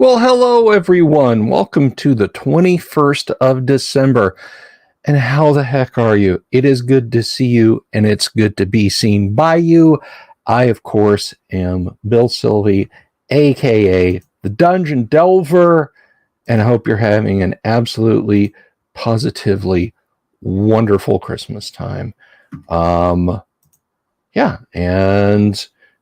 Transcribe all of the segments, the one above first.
Well, hello, everyone. Welcome to the 21st of December. And how the heck are you? It is good to see you, and it's good to be seen by you. I, of course, am Bill Sylvie, a.k.a. the Dungeon Delver, and I hope you're having an absolutely, positively wonderful Christmas time. And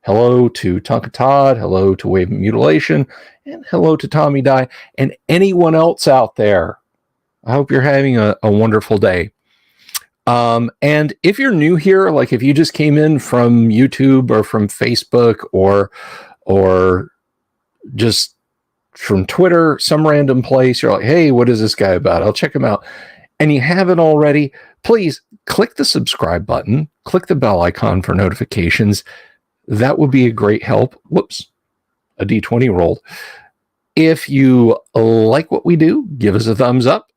hello to Tonka Todd, hello to Wave Mutilation, and hello to Tommy Die, and anyone else out there. I hope you're having a wonderful day. And if you're new here, like if you just came in from YouTube or from Facebook or just from Twitter, some random place, you're like, hey, what is this guy about? I'll check him out. And you haven't already, please click the subscribe button, click the bell icon for notifications. That would be a great help. Whoops, a D20 rolled. If you like what we do, give us a thumbs up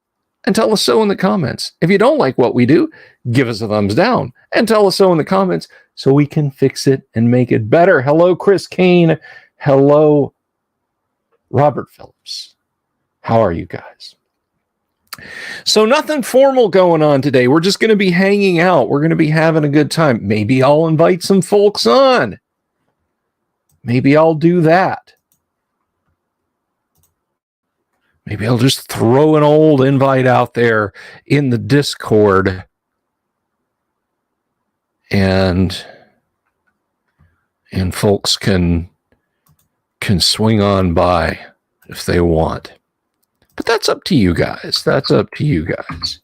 and tell us so in the comments. If you don't like what we do, give us a thumbs down and tell us so in the comments so we can fix it and make it better. Hello, Chris Kane. Hello, Robert Phillips. How are you guys? So nothing formal going on today. We're just going to be hanging out. We're going to be having a good time. Maybe I'll invite some folks on. Maybe I'll do that. Maybe I'll just throw an old invite out there in the Discord. And folks can swing on by if they want. But that's up to you guys. That's up to you guys.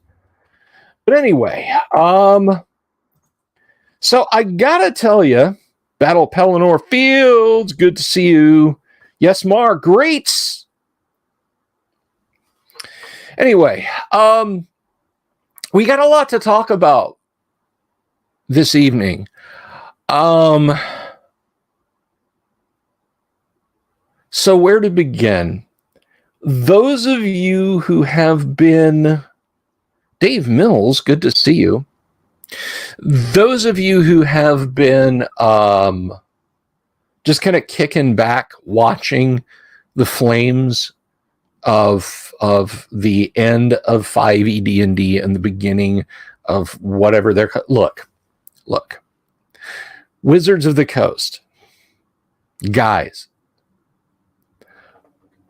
But anyway, so I gotta tell you, Battle Pelennor Fields, good to see you. Yes, Mar, great. Anyway, we got a lot to talk about this evening. So where to begin? Those of you who have been, Dave Mills, good to see you. Those of you who have been just kind of kicking back, watching the flames of the end of 5e D&D and the beginning of whatever they're look. Wizards of the Coast, guys,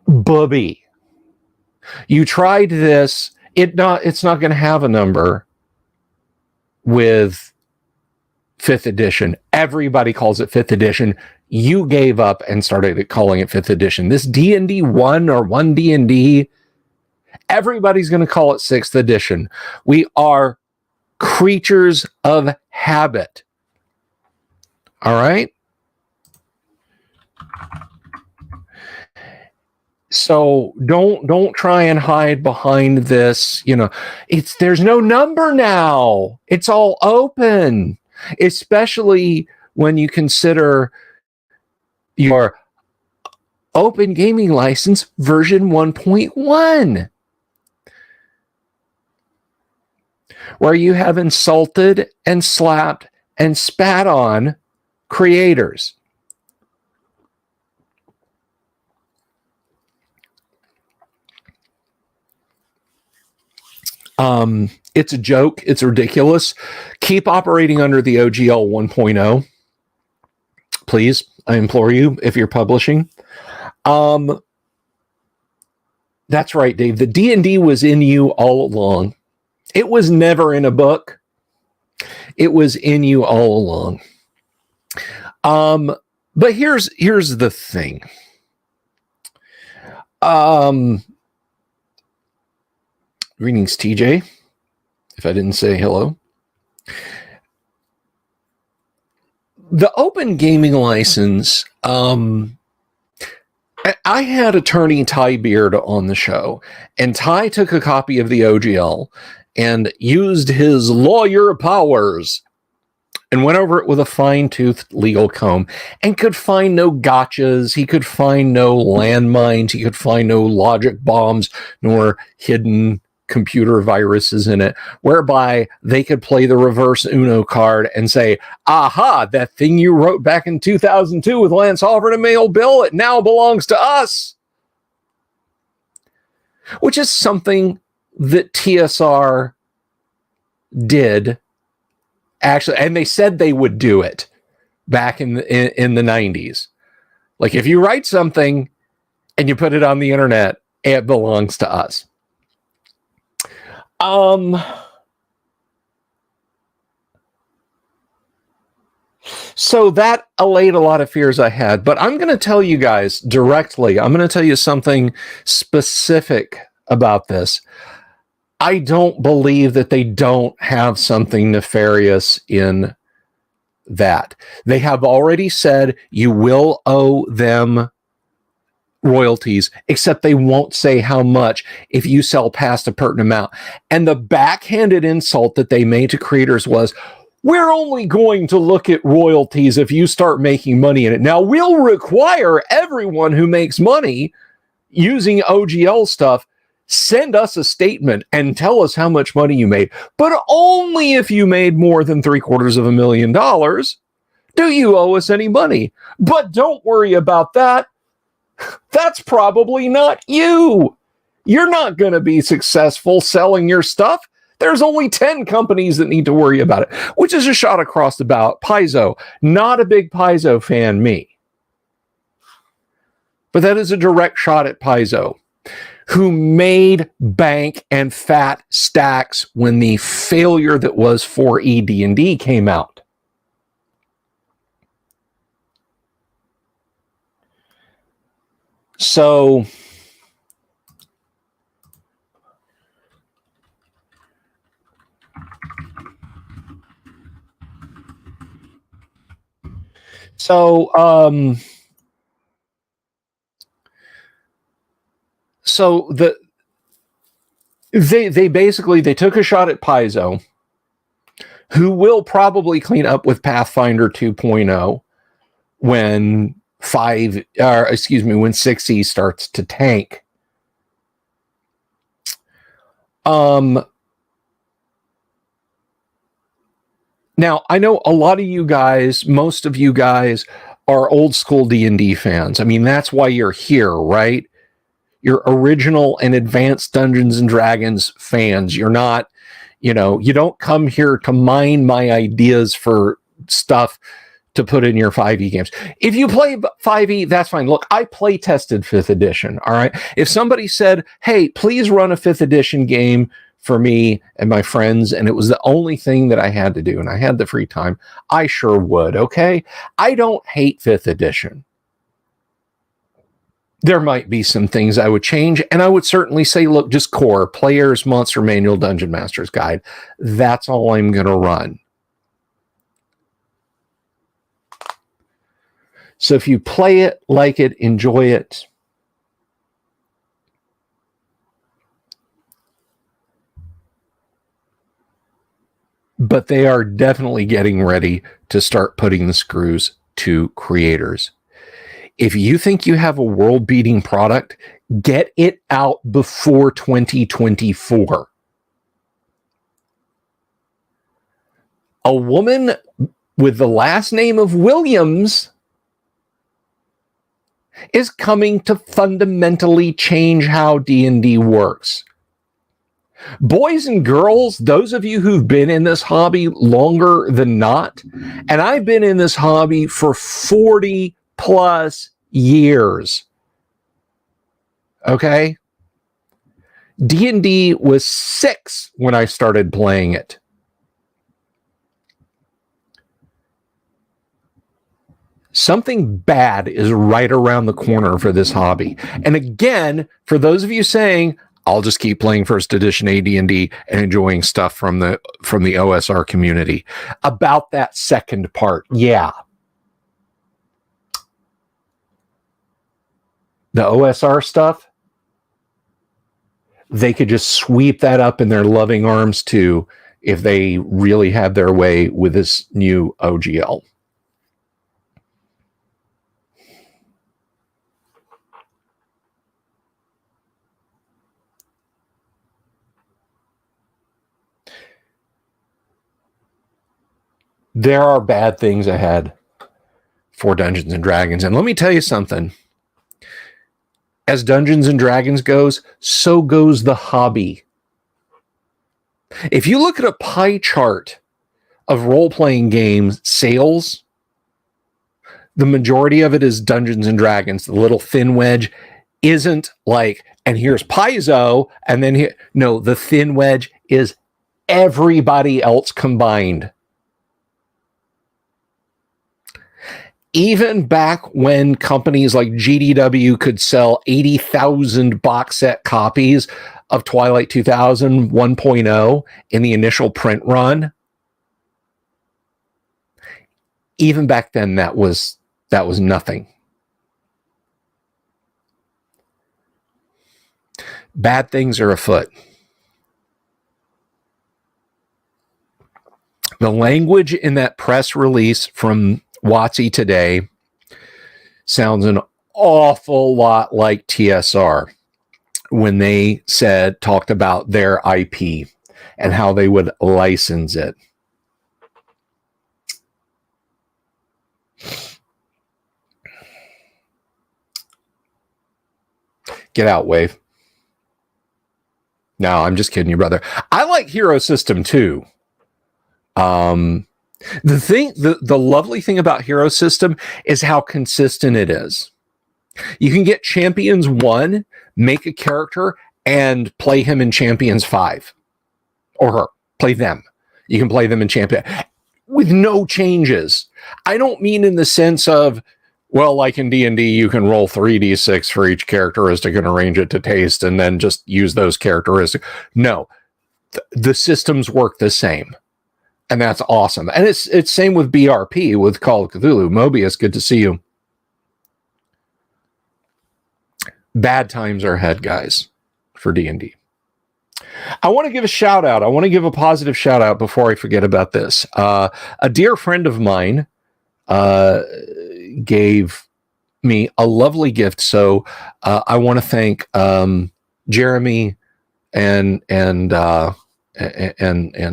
bubby. You tried this. It's not going to have a number with 5th edition. Everybody calls it 5th edition. You gave up and started calling it 5th edition. This D&D 1 or 1D&D, everybody's going to call it 6th edition. We are creatures of habit. All right? So don't try and hide behind this, there's no number now. It's all open, especially when you consider your open gaming license version 1.1, where you have insulted and slapped and spat on creators. It's a joke. It's ridiculous. Keep operating under the OGL 1.0. Please, I implore you, if you're publishing. That's right, Dave. The D&D was in you all along. It was never in a book. It was in you all along. But here's the thing. Greetings, TJ, if I didn't say hello. The open gaming license, I had attorney Ty Beard on the show, and Ty took a copy of the OGL and used his lawyer powers and went over it with a fine-toothed legal comb and could find no gotchas. He could find no landmines. He could find no logic bombs, nor hidden computer viruses in it, whereby they could play the reverse Uno card and say, aha, that thing you wrote back in 2002 with Lance Halford and Mail Bill, it now belongs to us. which is something that TSR did actually, and they said they would do it back in the 90s. Like, if you write something and you put it on the internet, it belongs to us. So that allayed a lot of fears I had, but I'm going to tell you guys directly, I'm going to tell you something specific about this. I don't believe that they don't have something nefarious in that. They have already said you will owe them royalties, except they won't say how much if you sell past a pertinent amount. And the backhanded insult that they made to creators was, we're only going to look at royalties if you start making money in it. Now, we'll require everyone who makes money using OGL stuff, send us a statement and tell us how much money you made, but only if you made more than $750,000 do you owe us any money. But don't worry about that. That's probably not you. You're not going to be successful selling your stuff. There's only 10 companies that need to worry about it, which is a shot across the bow. Paizo, not a big Paizo fan, me. But that is a direct shot at Paizo, who made bank and fat stacks when the failure that was 4E D&D came out. So they basically took a shot at Paizo, who will probably clean up with Pathfinder 2.0 when 6E starts to tank. Now, I know a lot of you guys, most of you guys, are old school D&D fans. I mean, that's why you're here, right? You're original and advanced Dungeons and Dragons fans. You're not, you don't come here to mine my ideas for stuff to put in your 5e games. If you play 5e, that's fine. Look, I play tested 5th edition, all right? If somebody said, hey, please run a 5th edition game for me and my friends, and it was the only thing that I had to do, and I had the free time, I sure would, okay? I don't hate 5th edition. There might be some things I would change, and I would certainly say, look, just core, Player's Monster Manual, Dungeon Master's Guide. That's all I'm going to run. So if you play it, like it, enjoy it, but they are definitely getting ready to start putting the screws to creators. If you think you have a world-beating product, get it out before 2024. A woman with the last name of Williams is coming to fundamentally change how D&D works. Boys and girls, those of you who've been in this hobby longer than not, and I've been in this hobby for 40 plus years. Okay? D&D was 6 when I started playing it. Something bad is right around the corner for this hobby. And again, for those of you saying, I'll just keep playing first edition AD&D and enjoying stuff from the OSR community. About that second part, yeah. The OSR stuff, they could just sweep that up in their loving arms too if they really had their way with this new OGL. There are bad things ahead for Dungeons and Dragons. And let me tell you something. as Dungeons and Dragons goes, so goes the hobby. If you look at a pie chart of role-playing games sales, the majority of it is Dungeons and Dragons. The little thin wedge isn't like, and here's Paizo, and then here. No, the thin wedge is everybody else combined. Even back when companies like GDW could sell 80,000 box set copies of Twilight 2000 1.0 in the initial print run, even back then that was nothing. Bad things are afoot. The language in that press release from WotC today sounds an awful lot like TSR when they talked about their IP and how they would license it. Get out, Wave. No, I'm just kidding you, brother. I like Hero System too. The lovely thing about Hero System is how consistent it is. You can get Champions 1, make a character, and play him in Champions 5. Or her. Play them. You can play them in Champion with no changes. I don't mean in the sense of, well, like in D&D, you can roll 3d6 for each characteristic and arrange it to taste and then just use those characteristics. No. The systems work the same. And that's awesome. And it's same with BRP, with Call of Cthulhu. Mobius, good to see you. Bad times are ahead, guys, for D&D. I want to give a shout out. I want to give a positive shout out before I forget about this. A dear friend of mine gave me a lovely gift. So I want to thank Jeremy and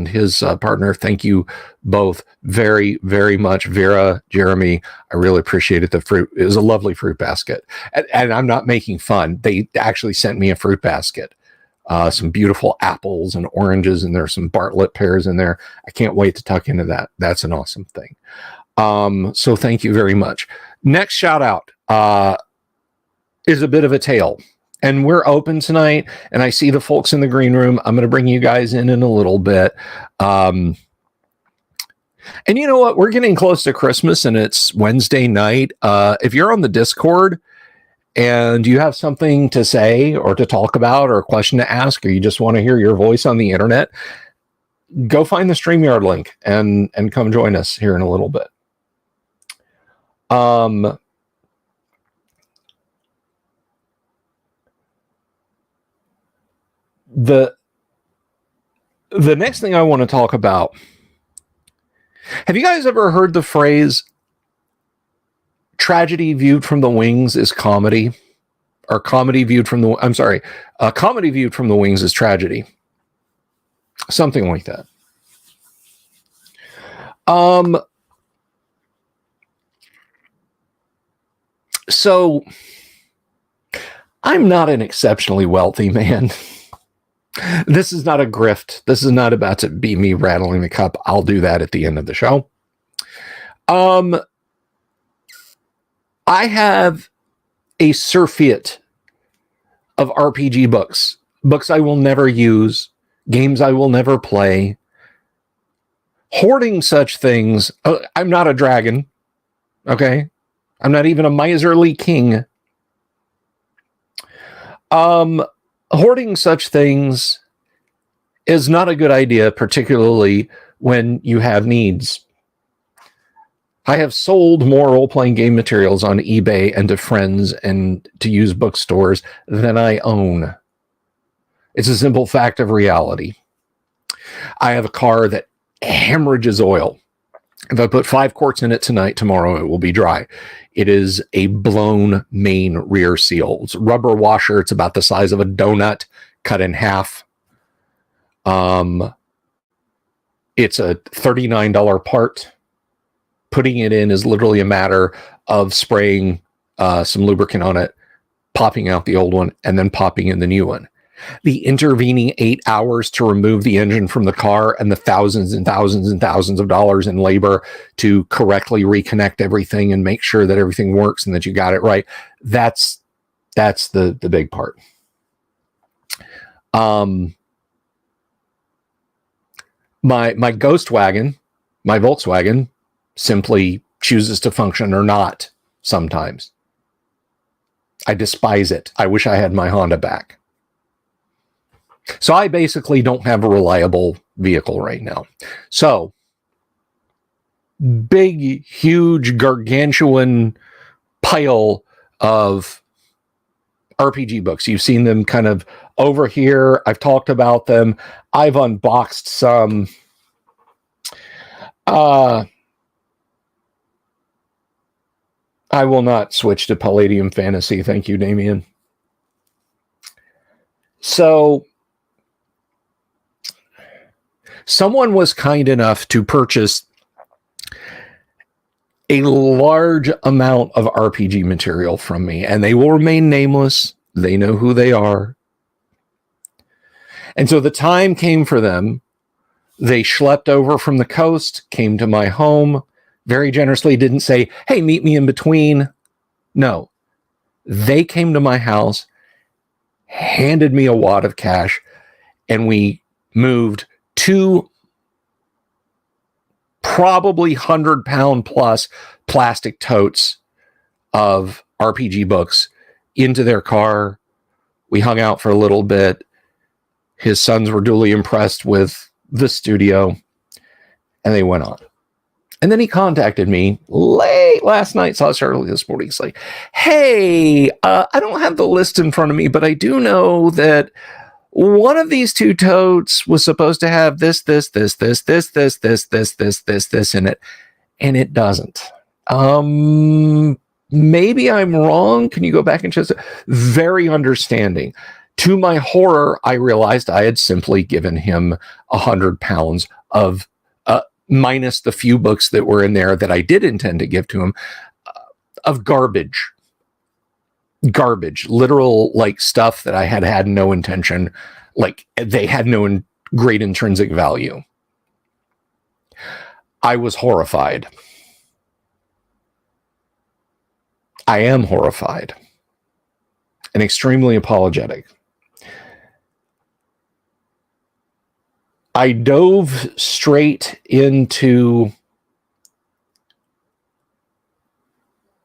his partner. Thank you both very, very much. Vera, Jeremy, I really appreciated the fruit. It was a lovely fruit basket. And I'm not making fun. They actually sent me a fruit basket. Some beautiful apples and oranges, and there's some Bartlett pears in there. I can't wait to tuck into that. That's an awesome thing. So thank you very much. Next shout out is a bit of a tale. And we're open tonight, and I see the folks in the green room. I'm going to bring you guys in a little bit. And you know what? We're getting close to Christmas, and it's Wednesday night. If you're on the Discord and you have something to say or to talk about or a question to ask, or you just want to hear your voice on the internet, go find the StreamYard link and come join us here in a little bit. The next thing I want to talk about, have you guys ever heard the phrase tragedy viewed from the wings is comedy, or comedy viewed from the comedy viewed from the wings is tragedy, something like that? So I'm not an exceptionally wealthy man. This is not a grift. This is not about to be me rattling the cup. I'll do that at the end of the show. I have a surfeit of RPG books I will never use, games I will never play. Hoarding such things. I'm not a dragon. Okay. I'm not even a miserly king. Hoarding such things is not a good idea, particularly when you have needs. I have sold more role-playing game materials on eBay and to friends and to used bookstores than I own. It's a simple fact of reality. I have a car that hemorrhages oil. If I put 5 quarts in it tonight, tomorrow it will be dry. It is a blown main rear seal. It's a rubber washer. It's about the size of a donut cut in half. It's a $39 part. Putting it in is literally a matter of spraying some lubricant on it, popping out the old one, and then popping in the new one. The intervening 8 hours to remove the engine from the car and the thousands and thousands and thousands of dollars in labor to correctly reconnect everything and make sure that everything works and that you got it right. That's the big part. My Ghost wagon, my Volkswagen, simply chooses to function or not sometimes. I despise it. I wish I had my Honda back. So I basically don't have a reliable vehicle right now. So big, huge, gargantuan pile of RPG books. You've seen them kind of over here. I've talked about them. I've unboxed some. I will not switch to Palladium Fantasy. Thank you, Damien. So someone was kind enough to purchase a large amount of RPG material from me, and they will remain nameless. They know who they are. And so the time came for them. They schlepped over from the coast, came to my home, very generously didn't say, hey, meet me in between. No. They came to my house, handed me a wad of cash, and we moved 2 probably 100-pound plus plastic totes of RPG books into their car. We hung out for a little bit. His sons were duly impressed with the studio, and they went on. And then he contacted me late last night, saw us early this morning. He's like, hey, I don't have the list in front of me, but I do know that one of these 2 totes was supposed to have this in it, and it doesn't. Maybe I'm wrong. Can you go back and check it? Very understanding. To my horror, I realized I had simply given him 100 pounds of, minus the few books that were in there that I did intend to give to him, of garbage. Garbage, literal, like, stuff that I had no intention, like, they had no great intrinsic value. I was horrified. I am horrified and extremely apologetic. I dove straight into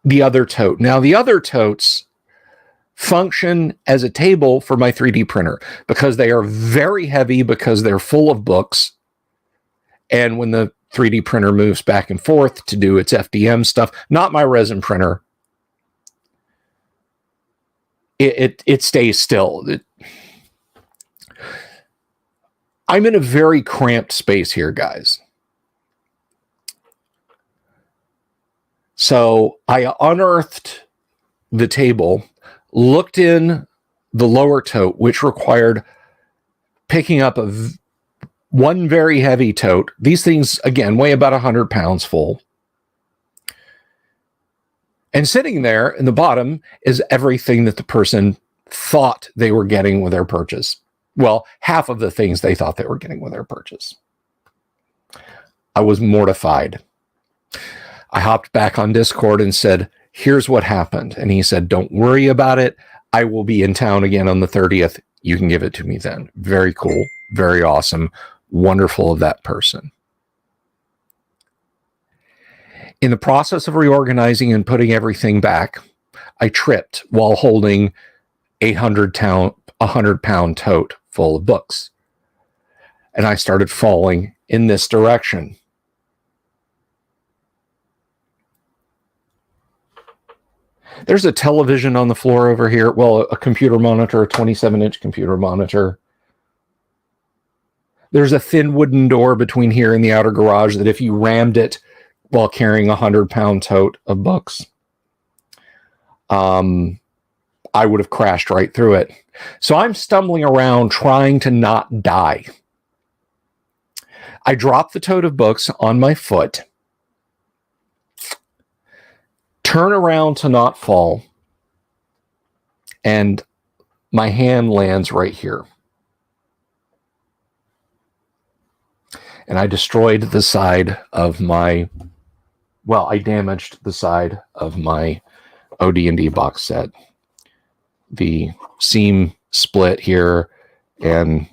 the other tote. Now, the other totes function as a table for my 3D printer because they are very heavy, because they're full of books. And when the 3D printer moves back and forth to do its FDM stuff, not my resin printer, it stays still. I'm in a very cramped space here, guys. So I unearthed the table, looked in the lower tote, which required picking up one very heavy tote. These things, again, weigh about 100 pounds full. And sitting there in the bottom is everything that the person thought they were getting with their purchase. Well, half of the things they thought they were getting with their purchase. I was mortified. I hopped back on Discord and said, here's what happened. And he said, don't worry about it. I will be in town again on the 30th. You can give it to me then. Very cool. Very awesome. Wonderful of that person. In the process of reorganizing and putting everything back, I tripped while holding a 100-pound tote full of books. And I started falling in this direction. There's a television on the floor over here. Well, a computer monitor, a 27-inch computer monitor. There's a thin wooden door between here and the outer garage that if you rammed it while carrying a 100-pound tote of books, I would have crashed right through it. So I'm stumbling around trying to not die. I drop the tote of books on my foot, turn around to not fall, and my hand lands right here. And I destroyed the side of my, well, I damaged the side of my OD&D box set. The seam split here, and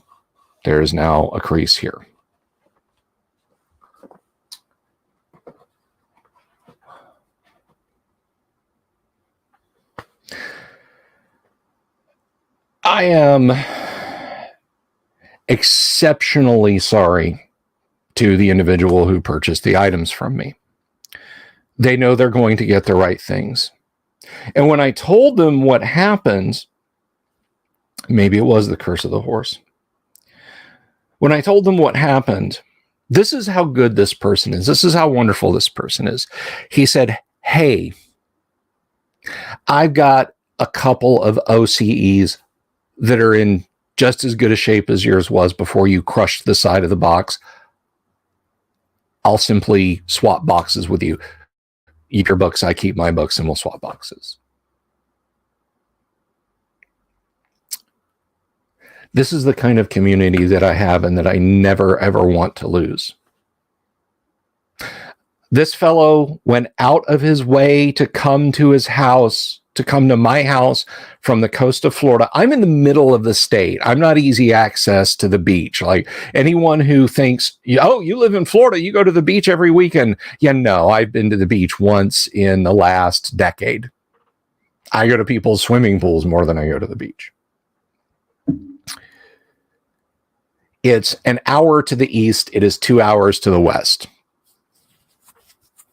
there is now a crease here. I am exceptionally sorry to the individual who purchased the items from me. They know they're going to get the right things. And when I told them what happened, maybe it was the curse of the horse. When I told them what happened, this is how good this person is. This is how wonderful this person is. He said, hey, I've got a couple of OCEs that are in just as good a shape as yours was before you crushed the side of the box. I'll simply swap boxes with you. Eat your books, I keep my books, and we'll swap boxes. This is the kind of community that I have and that I never, ever want to lose. This fellow went out of his way to come to his house, to come to my house from the coast of Florida. I'm in the middle of the state. I'm not easy access to the beach. Like anyone who thinks, oh, you live in Florida, you go to the beach every weekend. Yeah, no, I've been to the beach once in the last decade. I go to people's swimming pools more than I go to the beach. It's an hour to the east. It is 2 hours to the west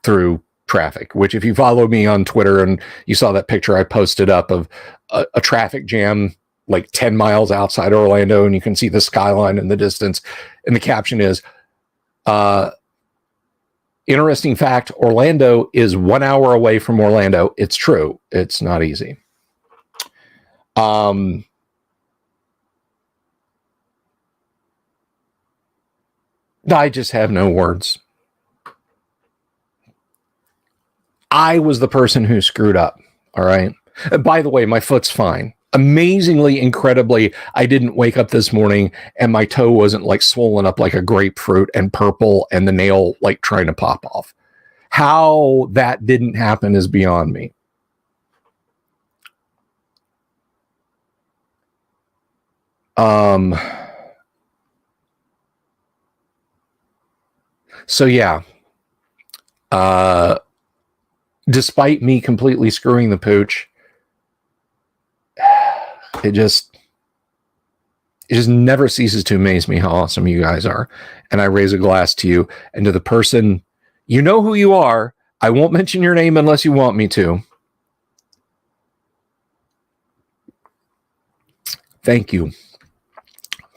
through traffic, which if you follow me on Twitter and you saw that picture I posted up of a traffic jam like 10 miles outside Orlando, and you can see the skyline in the distance. And the caption is, interesting fact, Orlando is 1 hour away from Orlando. It's true. It's not easy. I just have no words. I was the person who screwed up. All right. And by the way, my foot's fine. Amazingly, incredibly, I didn't wake up this morning and my toe wasn't like swollen up like a grapefruit and purple and the nail like trying to pop off. How that didn't happen is beyond me. So yeah, despite me completely screwing the pooch, it just never ceases to amaze me how awesome you guys are. And I raise a glass to you and to the person, you know who you are. I won't mention your name unless you want me to. Thank you.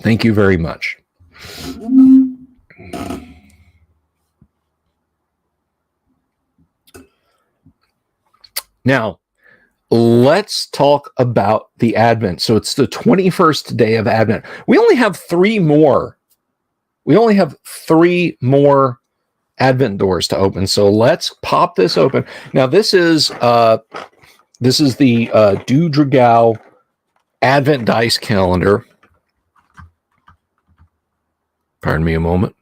Thank you very much. Now, let's talk about the Advent. So it's the 21st day of Advent. We only have 3 more. We only have 3 more Advent doors to open. So let's pop this open. Now, this is the Dudragao Advent dice calendar. Pardon me a moment.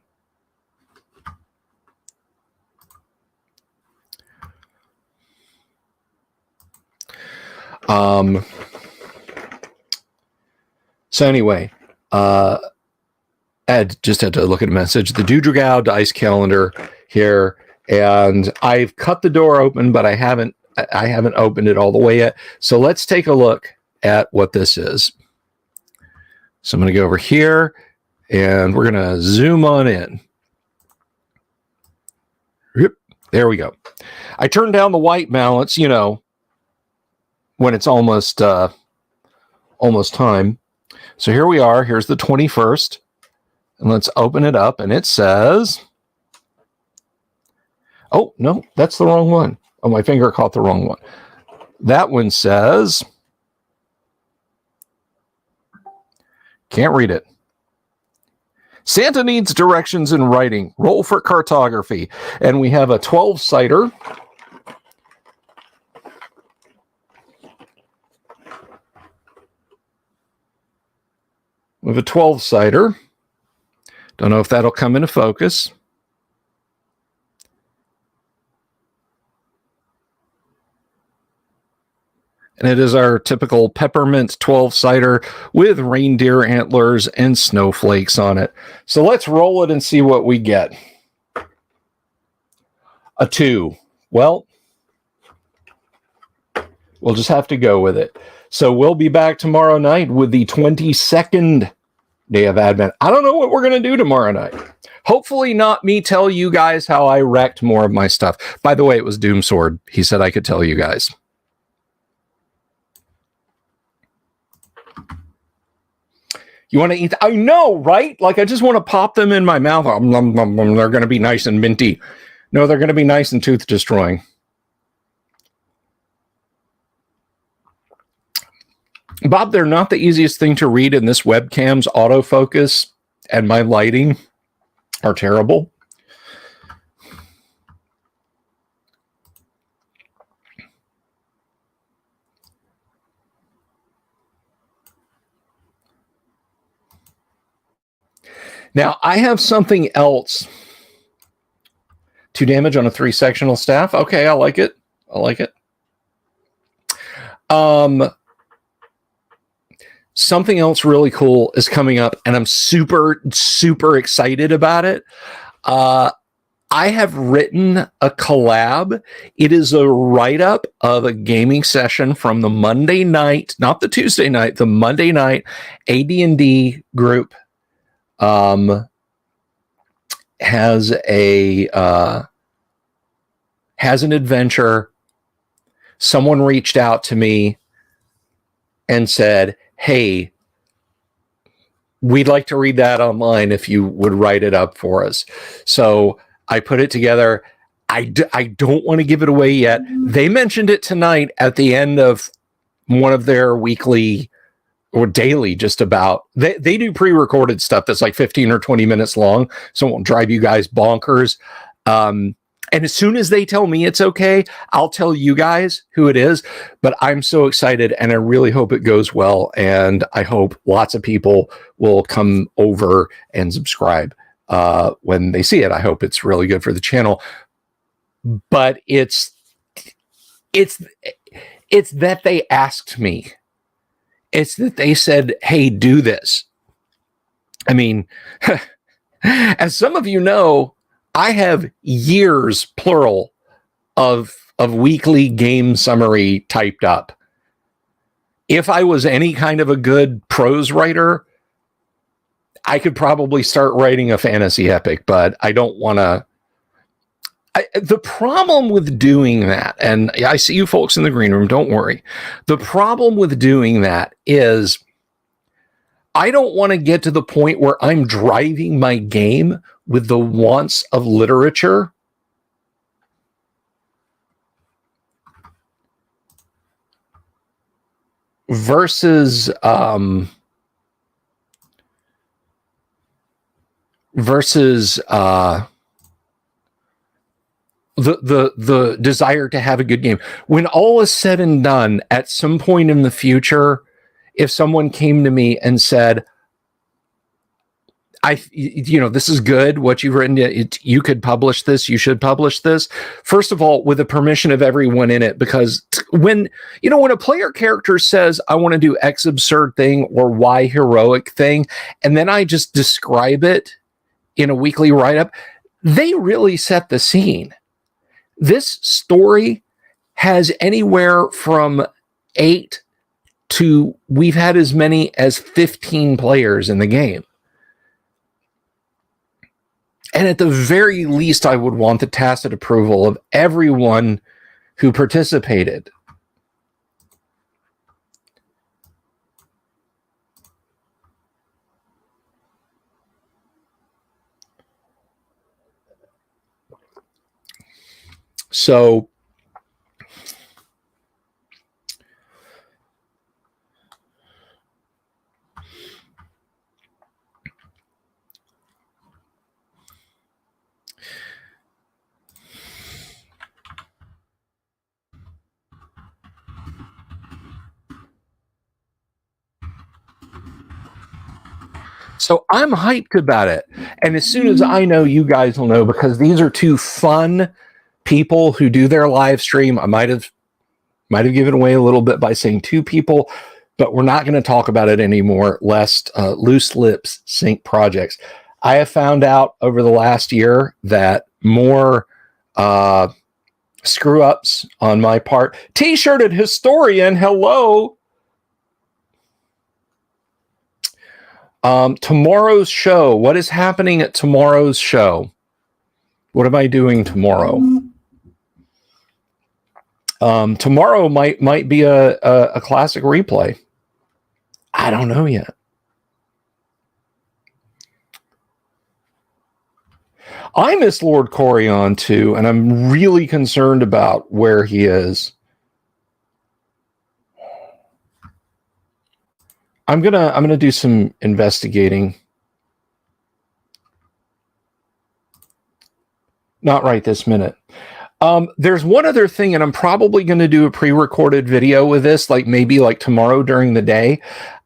So anyway, Ed just had to look at a message. The Dudragao dice calendar here, and I've cut the door open, but I haven't opened it all the way yet. So let's take a look at what this is. So I'm going to go over here, and we're going to zoom on in. There we go. I turned down the white balance, you know, when it's almost time. So here we are. Here's the 21st. And let's open it up. And it says, oh, no, that's the wrong one. Oh, my finger caught the wrong one. That one says, can't read it. Santa needs directions in writing. Roll for cartography. And we have a 12-sider. We have a 12-sider. Don't know if that'll come into focus. And it is our typical peppermint 12-sider with reindeer antlers and snowflakes on it. So let's roll it and see what we get. A 2. Well, we'll just have to go with it. So we'll be back tomorrow night with the 22nd day of Advent. I don't know what we're going to do tomorrow night. Hopefully not me tell you guys how I wrecked more of my stuff. By the way, it was Doomsword. He said I could tell you guys. You want to eat? I know, right? Like, I just want to pop them in my mouth. They're going to be nice and minty. No, they're going to be nice and tooth destroying. Bob, they're not the easiest thing to read, and this webcam's autofocus and my lighting are terrible. Now, I have something else. 2 damage on a 3-sectional staff. Okay, I like it. I like it. Something else really cool is coming up, and I'm super, super excited about it. I have written a collab. It is a write-up of a gaming session from the Monday night, not the Tuesday night, the Monday night AD&D group. Has an adventure. Someone reached out to me and said, hey, we'd like to read that online if you would write it up for us. So I put it together. I don't want to give it away yet. They mentioned it tonight at the end of one of their weekly or daily, just about. They do pre-recorded stuff that's like 15 or 20 minutes long, so it won't drive you guys bonkers. And as soon as they tell me it's okay, I'll tell you guys who it is. But I'm so excited, and I really hope it goes well. And I hope lots of people will come over and subscribe when they see it. I hope it's really good for the channel. But it's that they asked me. It's that they said, hey, do this. I mean, as some of you know, I have years, plural, of weekly game summary typed up. If I was any kind of a good prose writer, I could probably start writing a fantasy epic, but I don't want to. The problem with doing that, and I see you folks in the green room, don't worry. The problem with doing that is I don't want to get to the point where I'm driving my game with the wants of literature versus the desire to have a good game. When all is said and done, at some point in the future, if someone came to me and said, this is good, what you've written, you could publish this, you should publish this. First of all, with the permission of everyone in it, because when a player character says, I want to do X absurd thing or Y heroic thing, and then I just describe it in a weekly write-up, they really set the scene. This story has anywhere from 8 to, we've had as many as 15 players in the game. And at the very least, I would want the tacit approval of everyone who participated. So So I'm hyped about it. And as soon as I know, you guys will know, because these are two fun people who do their live stream. I might have given away a little bit by saying two people, but we're not going to talk about it anymore, lest loose lips sink projects. I have found out over the last year that more screw ups on my part. T-shirted historian, hello. Tomorrow's show. What is happening at tomorrow's show? What am I doing tomorrow? Tomorrow might be a classic replay. I don't know yet. I miss Lord Corion too, and I'm really concerned about where he is. I'm gonna do some investigating. Not right this minute. There's one other thing, and I'm probably going to do a pre-recorded video with this, like maybe like tomorrow during the day.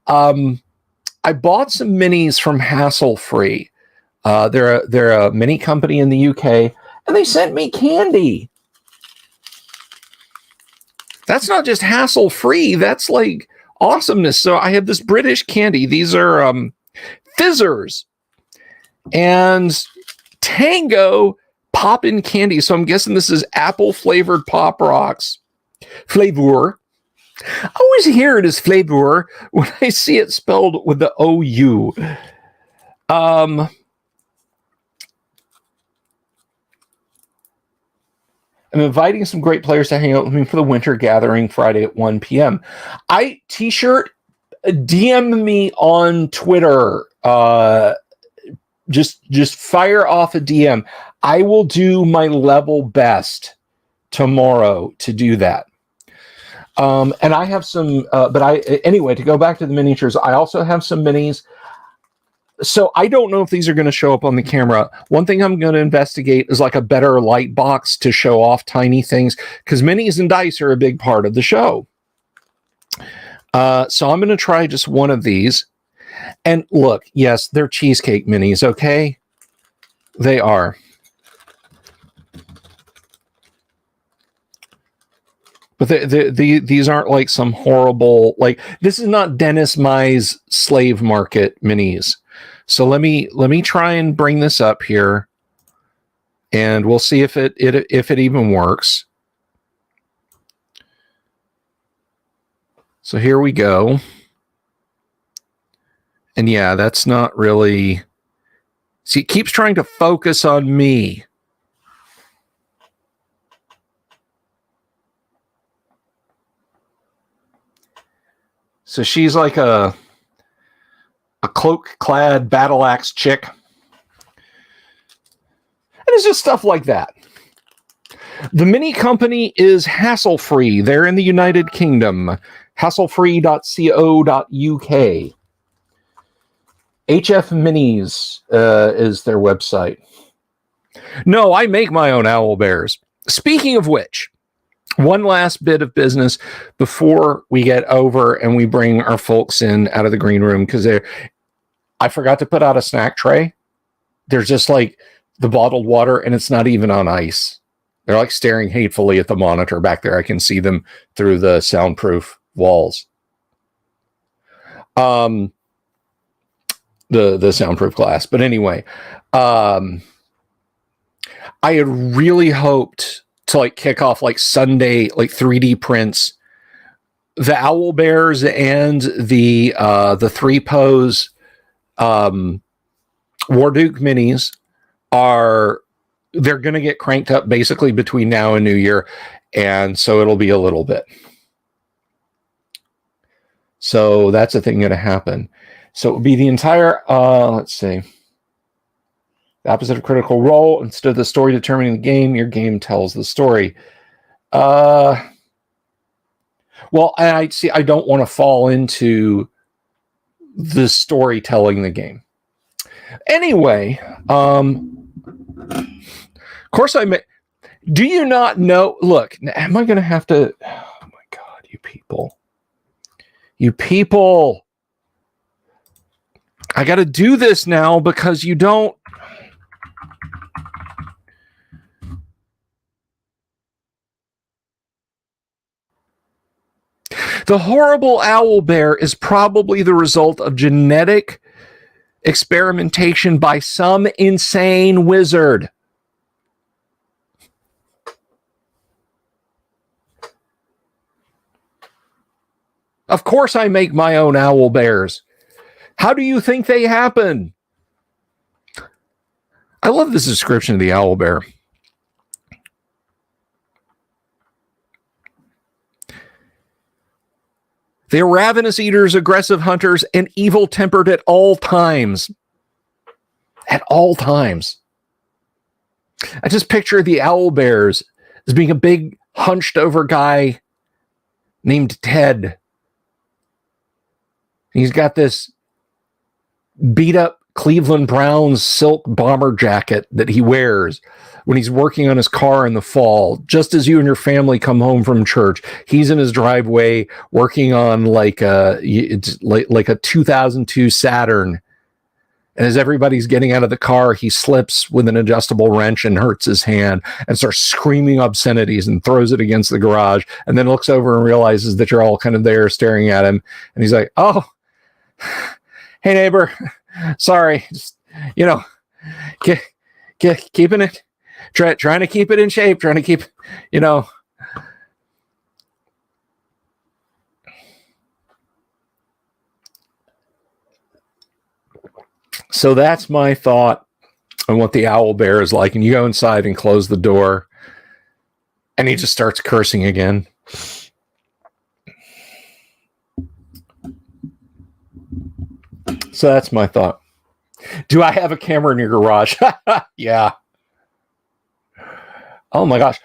I bought some minis from Hassle Free. They're a mini company in the UK, and they sent me candy. That's not just hassle free. That's like awesomeness. So I have this British candy. These are fizzers and Tango Poppin' candy. So I'm guessing this is apple flavored Pop Rocks. Flavor. I always hear it as flavor when I see it spelled with the OU. I'm inviting some great players to hang out with me for the winter gathering Friday at 1 p.m. T-shirt, DM me on Twitter. Just fire off a DM. I will do my level best tomorrow to do that. And I have some, anyway, to go back to the miniatures, I also have some minis. So I don't know if these are going to show up on the camera. One thing I'm going to investigate is like a better light box to show off tiny things, because minis and dice are a big part of the show. So I'm going to try just one of these. And look, yes, they're cheesecake minis, okay? They are. But these aren't like some horrible, like, this is not Dennis Mai's Slave Market minis. So let me try and bring this up here, and we'll see if it even works. So here we go. And yeah, that's not really. See, it keeps trying to focus on me. So she's like a cloak-clad battle axe chick. And it's just stuff like that. The mini company is hassle-free. They're in the United Kingdom. Hasslefree.co.uk. HF Minis is their website. No, I make my own owl bears. Speaking of which, one last bit of business before we get over and we bring our folks in out of the green room, because I forgot to put out a snack tray. There's just like the bottled water, and it's not even on ice. They're like staring hatefully at the monitor back there. I can see them through the soundproof walls. The soundproof glass. But anyway, I had really hoped to like kick off like Sunday, like 3D prints, the owl bears and the 3-pose Warduke minis they're going to get cranked up basically between now and New Year. And so it'll be a little bit. So that's a thing going to happen. So it would be the entire, let's see. The opposite of Critical Role. Instead of the story determining the game, your game tells the story. Well, I don't want to fall into the story telling the game. Anyway, of course do you not know? Look, am I going to have to? Oh my God, you people. I got to do this now because you don't. The horrible owl bear is probably the result of genetic experimentation by some insane wizard. Of course I make my own owl bears. How do you think they happen? I love this description of the owl bear. They are ravenous eaters, aggressive hunters, and evil-tempered at all times. At all times. I just picture the owl bears as being a big, hunched-over guy named Ted. He's got this beat-up Cleveland Browns silk bomber jacket that he wears when he's working on his car in the fall, just as you and your family come home from church. He's in his driveway working on like a 2002 Saturn. And as everybody's getting out of the car, he slips with an adjustable wrench and hurts his hand and starts screaming obscenities and throws it against the garage, and then looks over and realizes that you're all kind of there staring at him. And he's like, "Oh, hey neighbor, sorry, just, keeping it, trying to keep it in shape, trying to keep, So that's my thought on what the owl bear is like. And you go inside and close the door, and he just starts cursing again. So that's my thought. Do I have a camera in your garage? Yeah. Oh my gosh.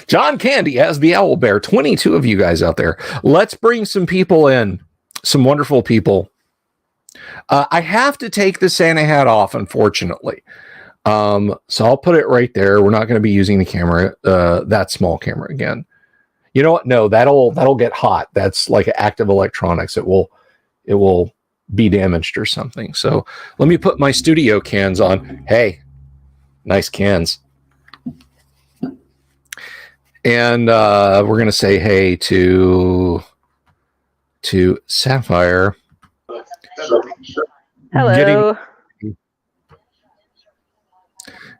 John Candy has the owl bear. 22 of you guys out there. Let's bring some people in. Some wonderful people. I have to take the Santa hat off, unfortunately. So I'll put it right there. We're not going to be using the camera, that small camera again. You know what? No, that'll get hot. That's like active electronics. It will be damaged or something. So let me put my studio cans on. Hey, nice cans. And we're going to say hey to Sapphire. Hello.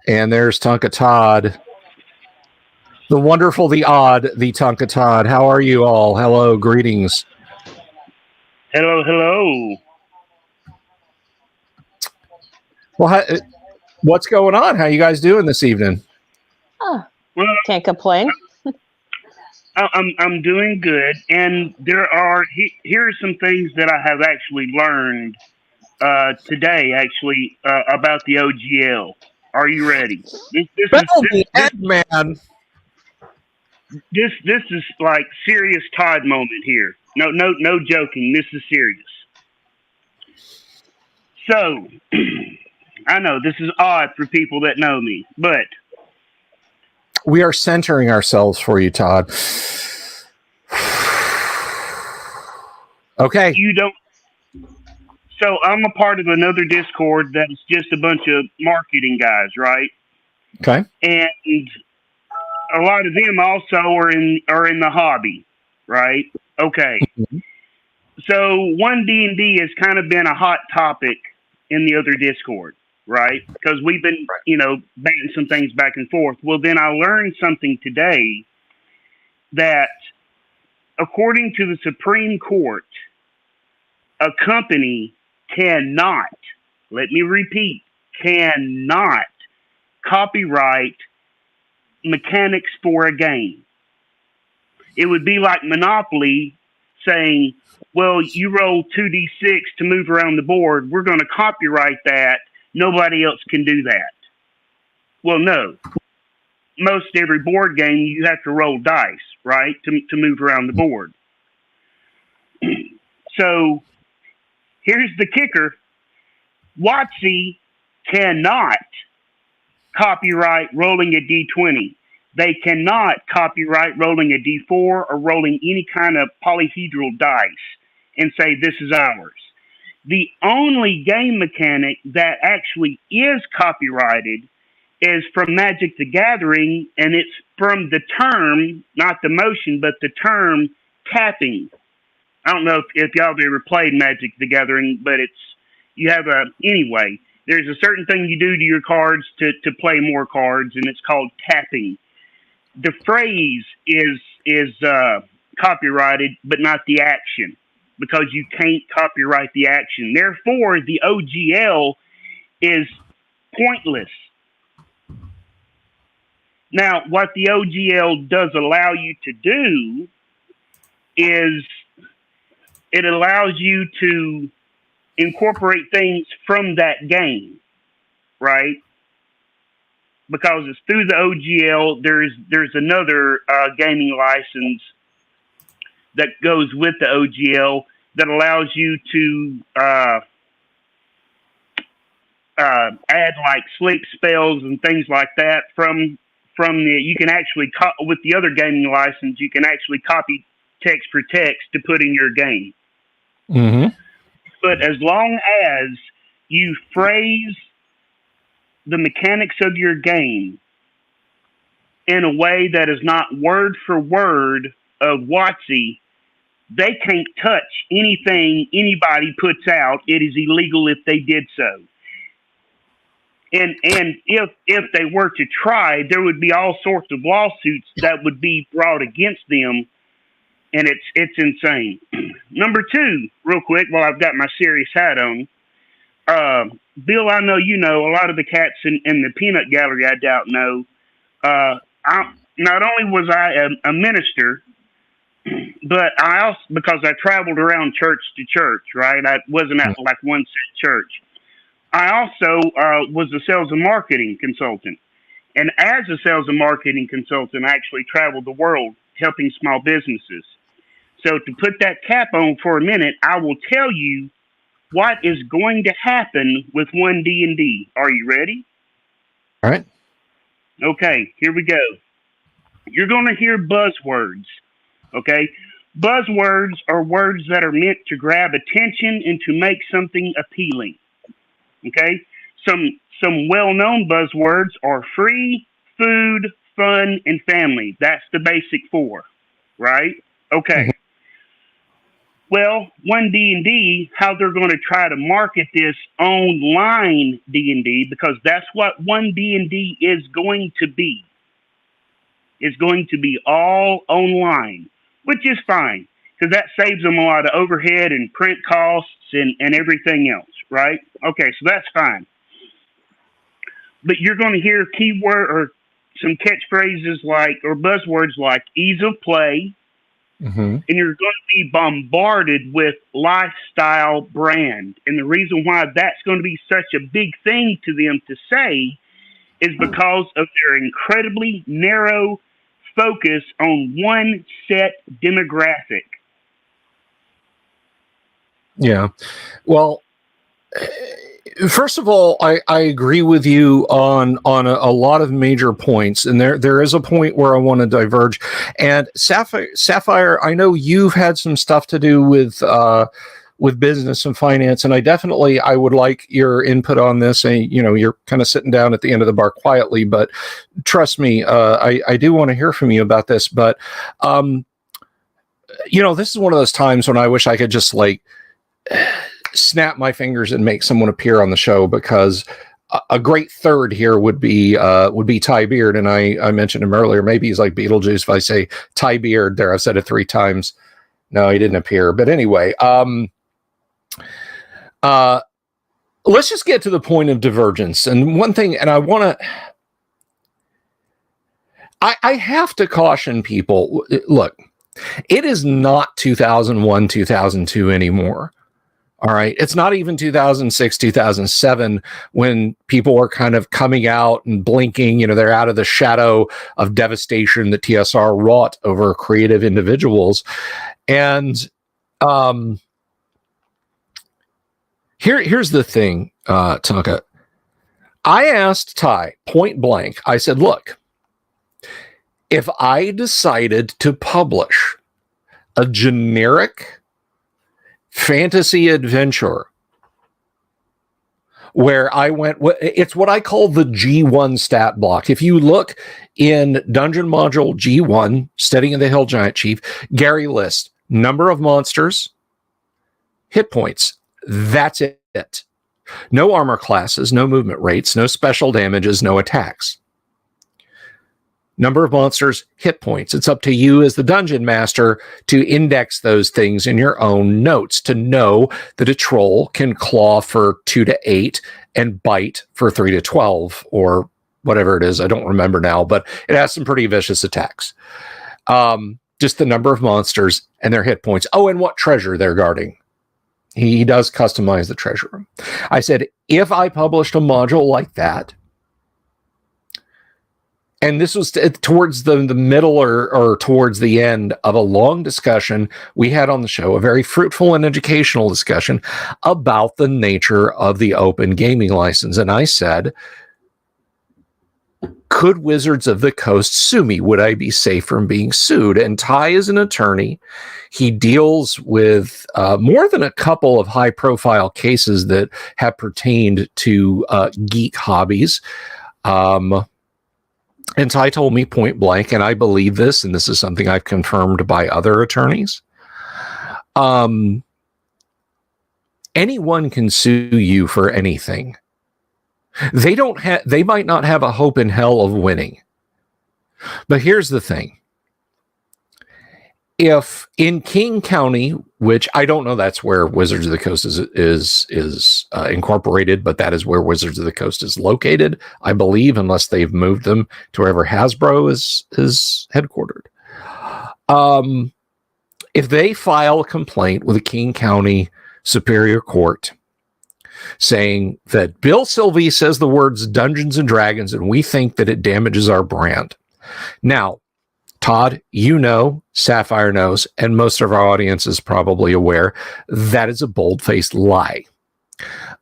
And there's Tonka Todd. The wonderful, the odd, the Tonka Todd. How are you all? Hello, greetings. Hello, hello. Well, what's going on? How you guys doing this evening? Oh, Well, can't complain. I'm doing good, and here are some things that I have actually learned today, about the OGL. Are you ready? This is like serious Todd moment here. No joking. This is serious. So, I know this is odd for people that know me, but we are centering ourselves for you, Todd. Okay. You don't. So I'm a part of another Discord that is just a bunch of marketing guys, right? Okay. And a lot of them also are in the hobby, right? Okay. Mm-hmm. So 1D&D has kind of been a hot topic in the other Discord, right? Because we've been, batting some things back and forth. Well, then I learned something today that according to the Supreme Court, a company cannot, let me repeat, cannot copyright mechanics for a game. It would be like Monopoly saying, well, you roll 2d6 to move around the board. We're going to copyright that. Nobody else can do that. Well, no. Most every board game, you have to roll dice, right, to move around the board. So here's the kicker. WotC cannot copyright rolling a D20. They cannot copyright rolling a D4 or rolling any kind of polyhedral dice. and say this is ours. The only game mechanic that actually is copyrighted is from Magic the Gathering, and it's from the term, not the motion, but the term tapping. I don't know if y'all have ever played Magic the Gathering, but anyway, there's a certain thing you do to your cards to play more cards, and it's called tapping. The phrase is copyrighted, but not the action, because you can't copyright the action. Therefore, the OGL is pointless. Now, what the OGL does allow you to do is it allows you to incorporate things from that game, right? Because it's through the OGL. There's another gaming license that goes with the OGL that allows you to add like sleep spells and things like that from the. You can actually with the other gaming license, you can actually copy text for text to put in your game. Mm-hmm. But as long as you phrase the mechanics of your game in a way that is not word for word of WotC, they can't touch anything anybody puts out. It is illegal if they did so. And if they were to try, there would be all sorts of lawsuits that would be brought against them, and it's insane. Number two, real quick, while I've got my serious hat on, Bill, I know you know a lot of the cats in the peanut gallery. I doubt know. Not only was I a minister, but I also, because I traveled around church to church, right? I wasn't at like one set church. I also was a sales and marketing consultant. And as a sales and marketing consultant, I actually traveled the world helping small businesses. So to put that cap on for a minute, I will tell you what is going to happen with 1D&D. Are you ready? All right. Okay, here we go. You're going to hear buzzwords, okay? Buzzwords are words that are meant to grab attention and to make something appealing, okay? Some well-known buzzwords are free, food, fun, and family. That's the basic four, right? Okay. Well, 1D&D, how they're going to try to market this online D&D, because that's what 1D&D is going to be. It's going to be all online, which is fine, because that saves them a lot of overhead and print costs and everything else, right? Okay, so that's fine. But you're going to hear keyword or some catchphrases like, or buzzwords like ease of play, and you're going to be bombarded with lifestyle brand. And the reason why that's going to be such a big thing to them to say is because of their incredibly narrow focus on one set demographic. Yeah. Well, first of all, I agree with you on a lot of major points, and there is a point where I want to diverge. And Sapphire, I know you've had some stuff to do with business and finance, and I would like your input on this. And you're kind of sitting down at the end of the bar quietly, but trust me, I do want to hear from you about this. But this is one of those times when I wish I could just like snap my fingers and make someone appear on the show, because a great third here would be Ty Beard, and I mentioned him earlier. Maybe he's like Beetlejuice if I say Ty Beard there. I've said it 3 times. No, he didn't appear. But anyway, let's just get to the point of divergence. And one thing, and I have to caution people. Look, it is not 2001, 2002 anymore. All right. It's not even 2006, 2007 when people are kind of coming out and blinking. They're out of the shadow of devastation that TSR wrought over creative individuals. And here's the thing, Tonka. I asked Ty point blank. I said, look, if I decided to publish a generic fantasy adventure where I went, it's what I call the G1 stat block. If you look in Dungeon Module G1, Steady in the Hill Giant Chief, Gary lists number of monsters, hit points. That's it. No armor classes, no movement rates, no special damages, no attacks. Number of monsters, hit points. It's up to you as the dungeon master to index those things in your own notes to know that a troll can claw for 2 to 8 and bite for 3 to 12 or whatever it is. I don't remember now, but it has some pretty vicious attacks. Just the number of monsters and their hit points. Oh, and what treasure they're guarding. He does customize the treasure room. I said, if I published a module like that, and this was towards the middle or towards the end of a long discussion we had on the show, a very fruitful and educational discussion about the nature of the open gaming license. And I said, could Wizards of the Coast sue me? Would I be safe from being sued? And Ty is an attorney. He deals with more than a couple of high-profile cases that have pertained to geek hobbies. And Ty told me point blank, and I believe this, and this is something I've confirmed by other attorneys. Anyone can sue you for anything. They might not have a hope in hell of winning. But here's the thing. If in King County, which I don't know that's where Wizards of the Coast is incorporated, but that is where Wizards of the Coast is located, I believe, unless they've moved them to wherever Hasbro is headquartered. If they file a complaint with the King County Superior Court saying that Bill Sylvie says the words Dungeons and Dragons and we think that it damages our brand. Now, Todd, you know, Sapphire knows, and most of our audience is probably aware that is a bold-faced lie.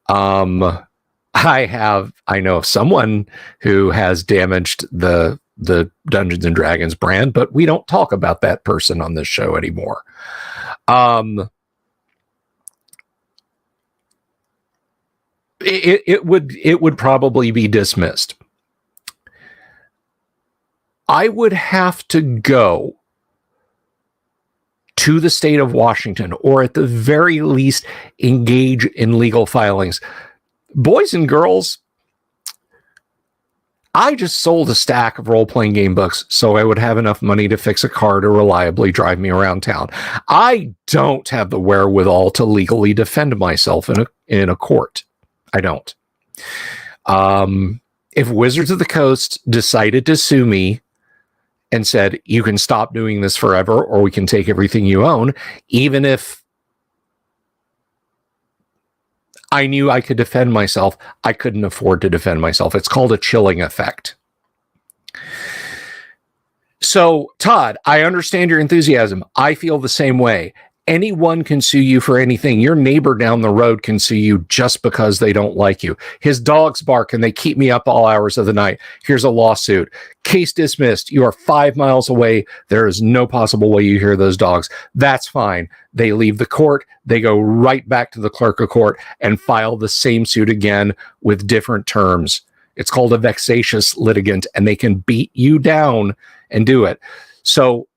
I know of someone who has damaged the Dungeons and Dragons brand, but we don't talk about that person on this show anymore. It would probably be dismissed. I would have to go to the state of Washington, or at the very least, engage in legal filings. Boys and girls, I just sold a stack of role-playing game books so I would have enough money to fix a car to reliably drive me around town. I don't have the wherewithal to legally defend myself in a court. I don't. If Wizards of the Coast decided to sue me and said, you can stop doing this forever, or we can take everything you own, even if I knew I could defend myself, I couldn't afford to defend myself. It's called a chilling effect. So, Todd, I understand your enthusiasm. I feel the same way. Anyone can sue you for anything. Your neighbor down the road can sue you just because they don't like you. His dogs bark and they keep me up all hours of the night. Here's a lawsuit. Case dismissed. You are 5 miles away. There is no possible way you hear those dogs. That's fine. They leave the court. They go right back to the clerk of court and file the same suit again with different terms. It's called a vexatious litigant, and they can beat you down and do it. So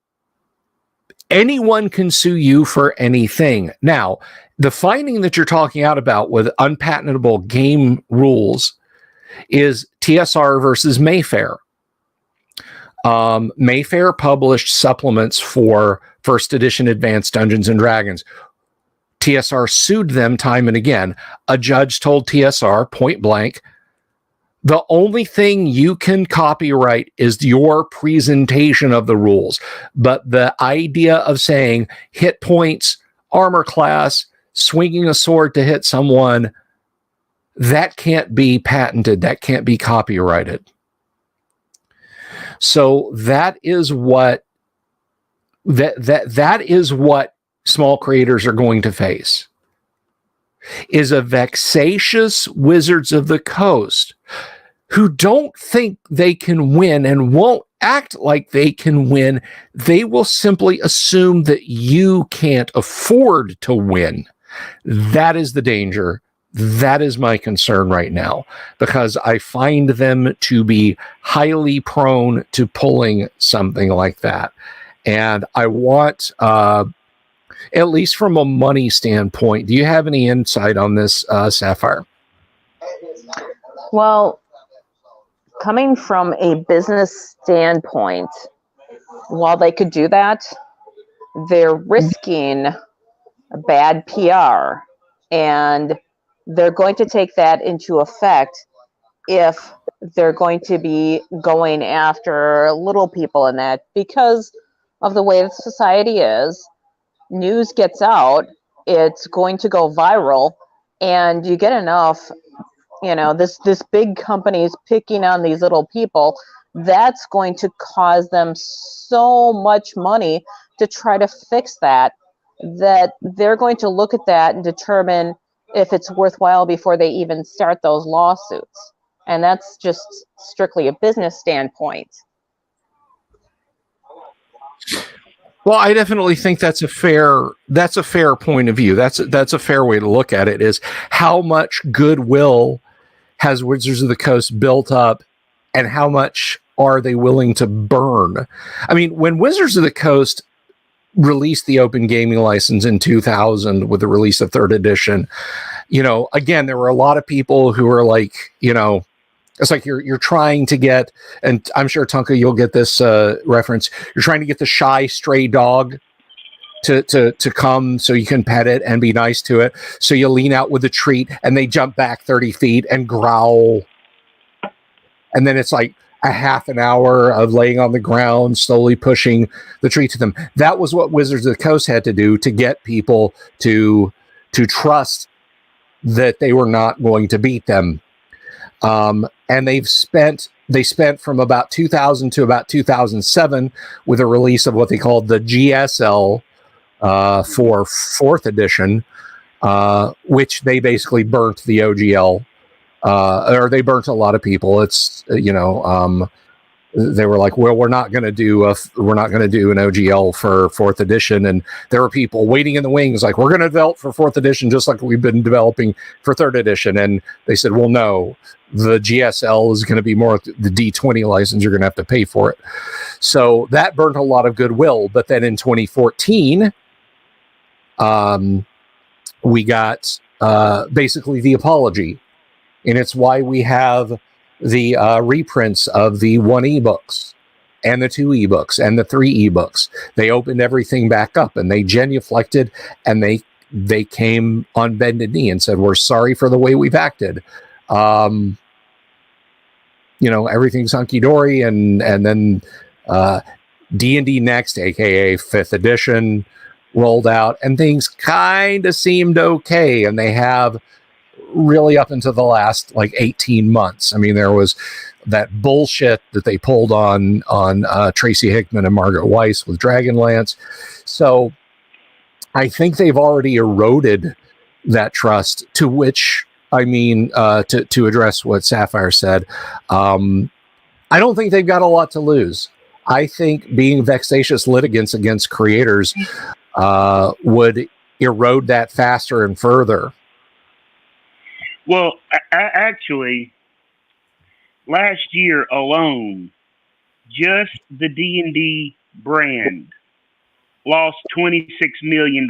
anyone can sue you for anything. Now, the finding that you're talking out about with unpatentable game rules is TSR versus Mayfair. Mayfair published supplements for first edition Advanced Dungeons and Dragons. TSR sued them time and again. A judge told TSR point blank, the only thing you can copyright is your presentation of the rules. But the idea of saying hit points, armor class, swinging a sword to hit someone, that can't be patented. That can't be copyrighted. So that is what that is what small creators are going to face. Is a vexatious Wizards of the Coast who don't think they can win and won't act like they can win. They will simply assume that you can't afford to win. That is the danger. That is my concern right now, because I find them to be highly prone to pulling something like that. And I want, at least from a money standpoint, do you have any insight on this, Sapphire? Well, coming from a business standpoint, while they could do that, they're risking bad PR, and they're going to take that into effect if they're going to be going after little people in that, because of the way the society is. News gets out, it's going to go viral, and you get enough, this big companies picking on these little people, that's going to cause them so much money to try to fix that they're going to look at that and determine if it's worthwhile before they even start those lawsuits. And that's just strictly a business standpoint. Well, I definitely think that's a fair point of view. That's a fair way to look at it, is how much goodwill has Wizards of the Coast built up, and how much are they willing to burn? I mean, when Wizards of the Coast released the open gaming license in 2000 with the release of third edition, again, there were a lot of people who were like, it's like you're trying to get, and I'm sure, Tonka, you'll get this reference. You're trying to get the shy stray dog to come so you can pet it and be nice to it. So you lean out with a treat, and they jump back 30 feet and growl. And then it's like a half an hour of laying on the ground, slowly pushing the treat to them. That was what Wizards of the Coast had to do to get people to trust that they were not going to beat them. And they spent from about 2000 to about 2007 with a release of what they called the GSL for fourth edition, which they basically burnt the OGL, or they burnt a lot of people. It's they were like, well, we're not going to do an OGL for fourth edition, and there were people waiting in the wings, like, we're going to develop for fourth edition just like we've been developing for third edition. And they said, well, no, the GSL is going to be more the D20 license. You're going to have to pay for it. So that burnt a lot of goodwill. But then in 2014, we got basically the apology, and it's why we have the reprints of the 1 ebooks and the 2 ebooks and the 3 ebooks. They opened everything back up, and they genuflected, and they came on bended knee and said, we're sorry for the way we've acted. Everything's hunky-dory, and then D&D Next, aka 5th edition, rolled out, and things kind of seemed okay, and they have really up into the last 18 months. I mean, there was that bullshit that they pulled on Tracy Hickman and Margaret Weiss with Dragonlance. So I think they've already eroded that trust, to which, I mean, to address what Sapphire said, I don't think they've got a lot to lose. I think being vexatious litigants against creators would erode that faster and further. Well, actually, last year alone, just the D&D brand lost $26 million.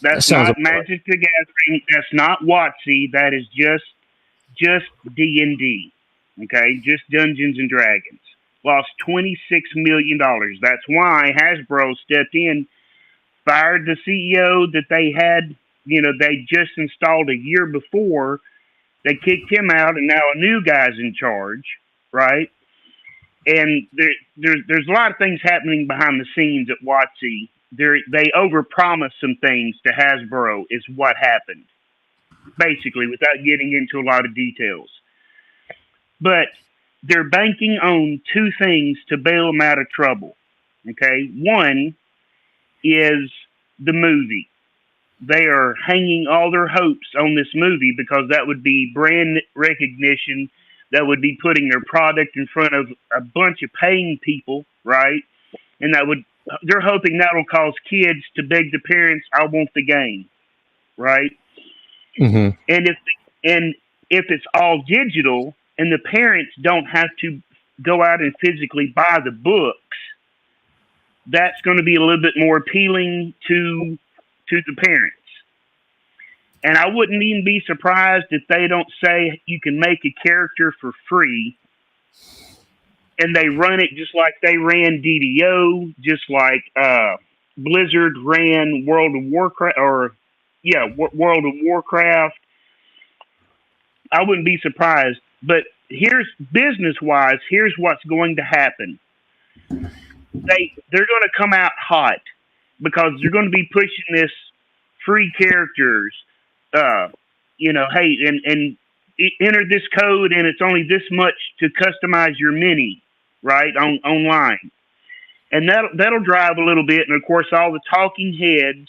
That's not Magic the Gathering. That's not WotC. That is just D&D. Okay, just Dungeons and Dragons. Lost $26 million. That's why Hasbro stepped in, fired the CEO that they had. They just installed a year before. They kicked him out, and now a new guy's in charge, right? And there's a lot of things happening behind the scenes at WotC. They overpromised some things to Hasbro, is what happened, basically, without getting into a lot of details. But they're banking on two things to bail them out of trouble. Okay, one is the movie. They are hanging all their hopes on this movie because that would be brand recognition. That would be putting their product in front of a bunch of paying people, right? And that would they're hoping that'll cause kids to beg the parents, "I want the game," right? Mm-hmm. And if it's all digital and the parents don't have to go out and physically buy the books, that's going to be a little bit more appealing to the parents. And I wouldn't even be surprised if they don't say you can make a character for free, and they run it just like they ran DDO, just like Blizzard ran World of Warcraft, World of Warcraft. I wouldn't be surprised. But here's business-wise, here's what's going to happen. They're going to come out hot because they're going to be pushing this free characters. Hey, and enter this code, and it's only this much to customize your mini, right, online. And that'll drive a little bit. And of course, all the talking heads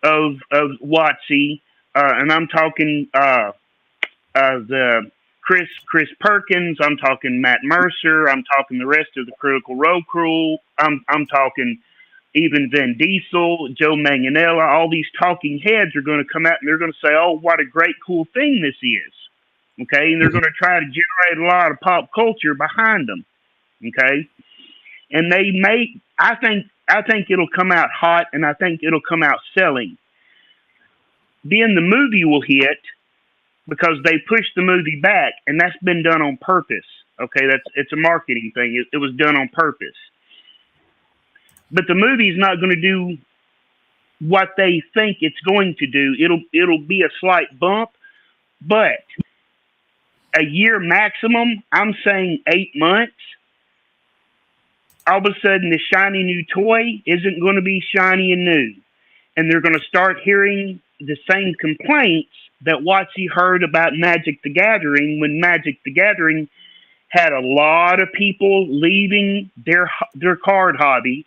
of WotC, and I'm talking the Chris Perkins, I'm talking Matt Mercer, I'm talking the rest of the Critical Role crew, I'm talking even Vin Diesel, Joe Manganiello. All these talking heads are going to come out and they're going to say, "Oh, what a great, cool thing this is." Okay, and they're going to try to generate a lot of pop culture behind them. Okay, and they may. I think it'll come out hot, and I think it'll come out selling. Then the movie will hit because they pushed the movie back, and that's been done on purpose. Okay, it's a marketing thing. It was done on purpose. But the movie's not going to do what they think it's going to do. It'll be a slight bump, but a year maximum. I'm saying 8 months. All of a sudden, the shiny new toy isn't going to be shiny and new, and they're going to start hearing the same complaints that WotC heard about Magic the Gathering when Magic the Gathering had a lot of people leaving their card hobby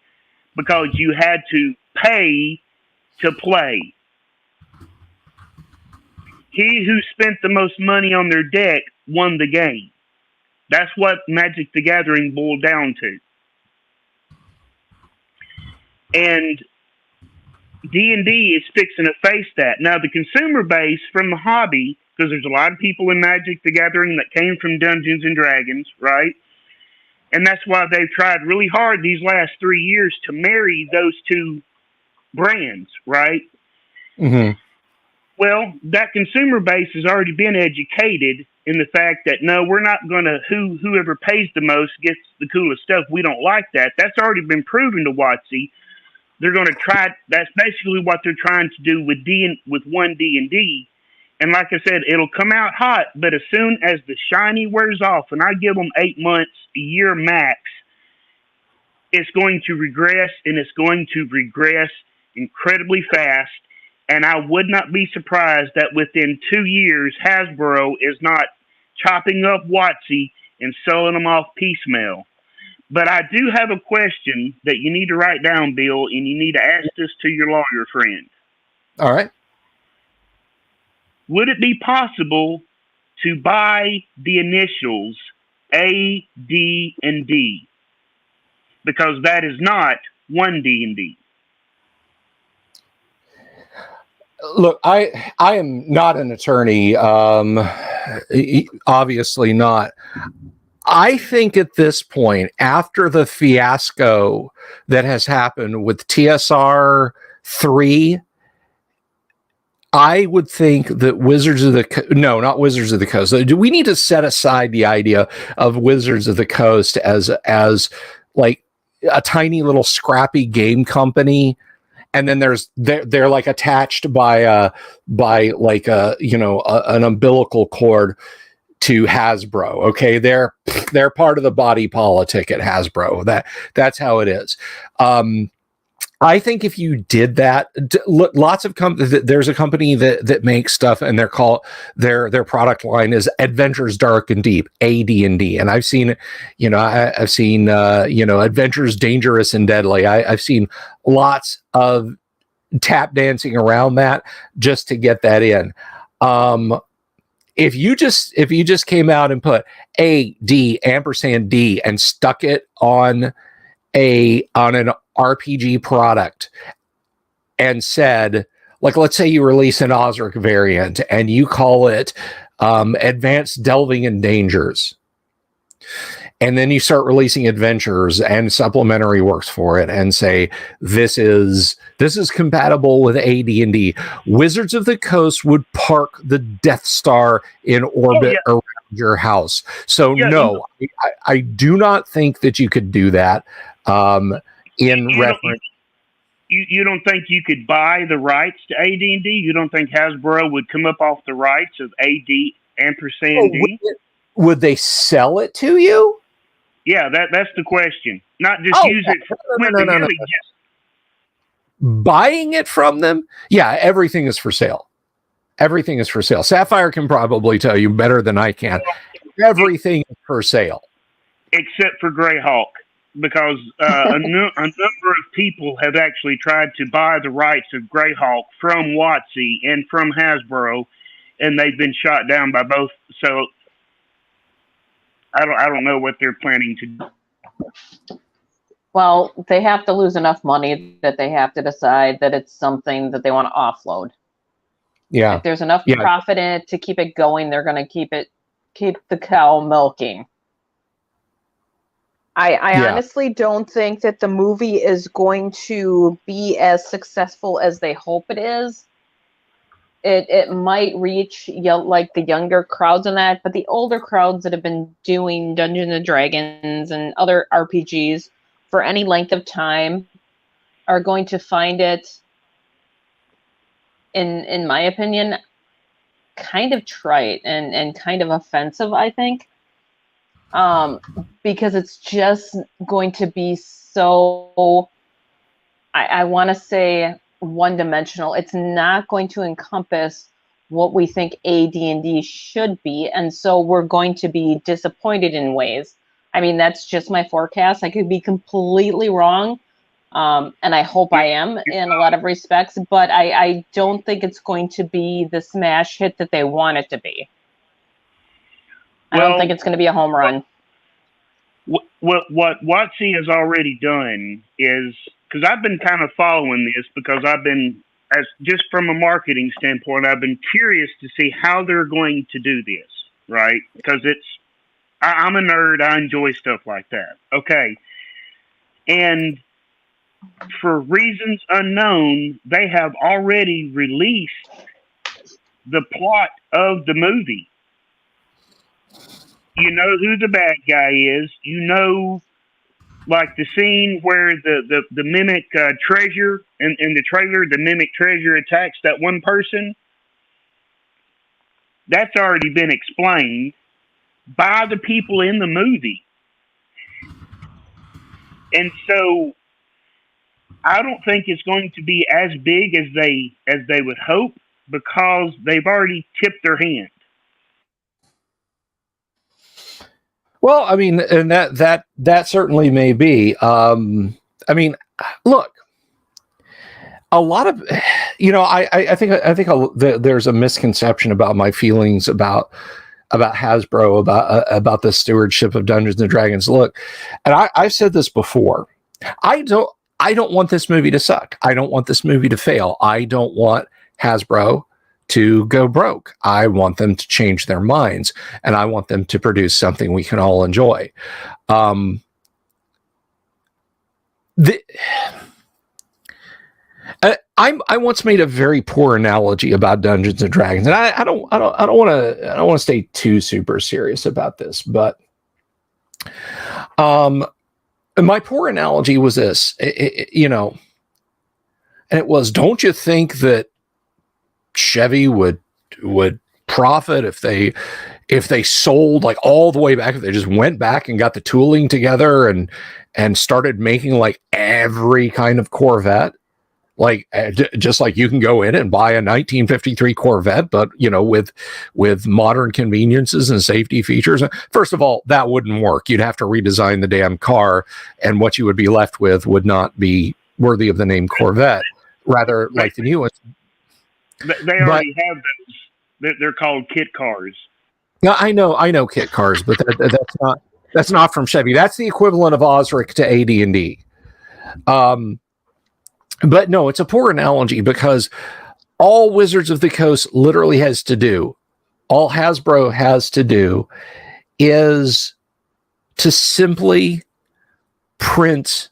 because you had to pay to play. He who spent the most money on their deck won the game. That's what Magic the Gathering boiled down to. And D&D is fixing to face that. Now, the consumer base from the hobby, because there's a lot of people in Magic the Gathering that came from Dungeons and Dragons, right? And that's why they've tried really hard these last 3 years to marry those two brands, right? Mm-hmm. Well, that consumer base has already been educated in the fact that, no, we're not going to, whoever pays the most gets the coolest stuff. We don't like that. That's already been proven to WotC. They're going to try, that's basically what they're trying to do with one D&D. And like I said, it'll come out hot, but as soon as the shiny wears off, and I give them 8 months, a year max, it's going to regress, and it's going to regress incredibly fast. And I would not be surprised that within 2 years, Hasbro is not chopping up WotC and selling them off piecemeal. But I do have a question that you need to write down, Bill, and you need to ask this to your lawyer friend. All right. Would it be possible to buy the initials A, D, and D? Because that is not one D&D. Look, I am not an attorney. Obviously not. I think at this point, after the fiasco that has happened with TSR 3, I would think that not Wizards of the Coast. Do we need to set aside the idea of Wizards of the Coast as like a tiny little scrappy game company? And then they're like attached by like an umbilical cord to Hasbro. Okay, they're part of the body politic at Hasbro. That's how it is. I think if you did that, lots of there's a company that makes stuff, and their product line is Adventures Dark and Deep, AD&D, and I've seen, I've seen Adventures Dangerous and Deadly. I've seen lots of tap dancing around that just to get that in. If you just came out and put AD ampersand D and stuck it on on an RPG product and said, like, let's say you release an Osric variant and you call it Advanced Delving and Dangers, and then you start releasing adventures and supplementary works for it, and say this is compatible with AD&D. Wizards of the Coast would park the Death Star in orbit around your house. So no, I do not think that you could do that. You don't think you could buy the rights to AD&D? You don't think Hasbro would come up off the rights of AD ampersand D? Would they sell it to you? Yeah, that's the question. Not just use it for no. Buying it from them? Yeah, everything is for sale. Everything is for sale. Sapphire can probably tell you better than I can. Everything is for sale. Except for Greyhawk, because a number of people have actually tried to buy the rights of Greyhawk from WotC and from Hasbro, and they've been shot down by both. So I don't know what they're planning to do. Well, they have to lose enough money that they have to decide that it's something that they want to offload. Yeah. If there's enough profit in it to keep it going, they're going to keep the cow milking. I honestly don't think that the movie is going to be as successful as they hope it is. It might reach like the younger crowds in that, but the older crowds that have been doing Dungeons and Dragons and other RPGs for any length of time are going to find it, in my opinion, kind of trite and kind of offensive, I think. Because it's just going to be so, I want to say, one-dimensional. It's not going to encompass what we think AD&D should be, and so we're going to be disappointed in ways. I mean, that's just my forecast. I could be completely wrong, and I hope I am in a lot of respects, but I don't think it's going to be the smash hit that they want it to be. I don't think it's going to be a home run. What WotC has already done is, because I've been kind of following this, because I've been, as just from a marketing standpoint, I've been curious to see how they're going to do this, right? Because I'm a nerd. I enjoy stuff like that. Okay. And for reasons unknown, they have already released the plot of the movie. You know who the bad guy is. You know, like the scene where the mimic treasure in the trailer, the mimic treasure attacks that one person. That's already been explained by the people in the movie. And so I don't think it's going to be as big as they would hope, because they've already tipped their hand. Well, I mean, and that certainly may be. I mean, look, a lot of, I think there's a misconception about my feelings about Hasbro, about the stewardship of Dungeons and Dragons. Look, and I've said this before. I don't want this movie to suck. I don't want this movie to fail. I don't want Hasbro to go broke. I want them to change their minds, and I want them to produce something we can all enjoy. I once made a very poor analogy about Dungeons and Dragons, and I don't want to stay too super serious about this, but my poor analogy was this, and it was, don't you think that Chevy would profit if they sold, like, all the way back, if they just went back and got the tooling together and started making like every kind of Corvette, like just like you can go in and buy a 1953 Corvette, but with modern conveniences and safety features. First of all, that wouldn't work. You'd have to redesign the damn car, and what you would be left with would not be worthy of the name Corvette. Rather, like the new ones. They already have those. They're called kit cars. Yeah, I know kit cars, but that's not. That's not from Chevy. That's the equivalent of Osric to AD&D. But no, it's a poor analogy because all Wizards of the Coast literally has to do, all Hasbro has to do, is to simply print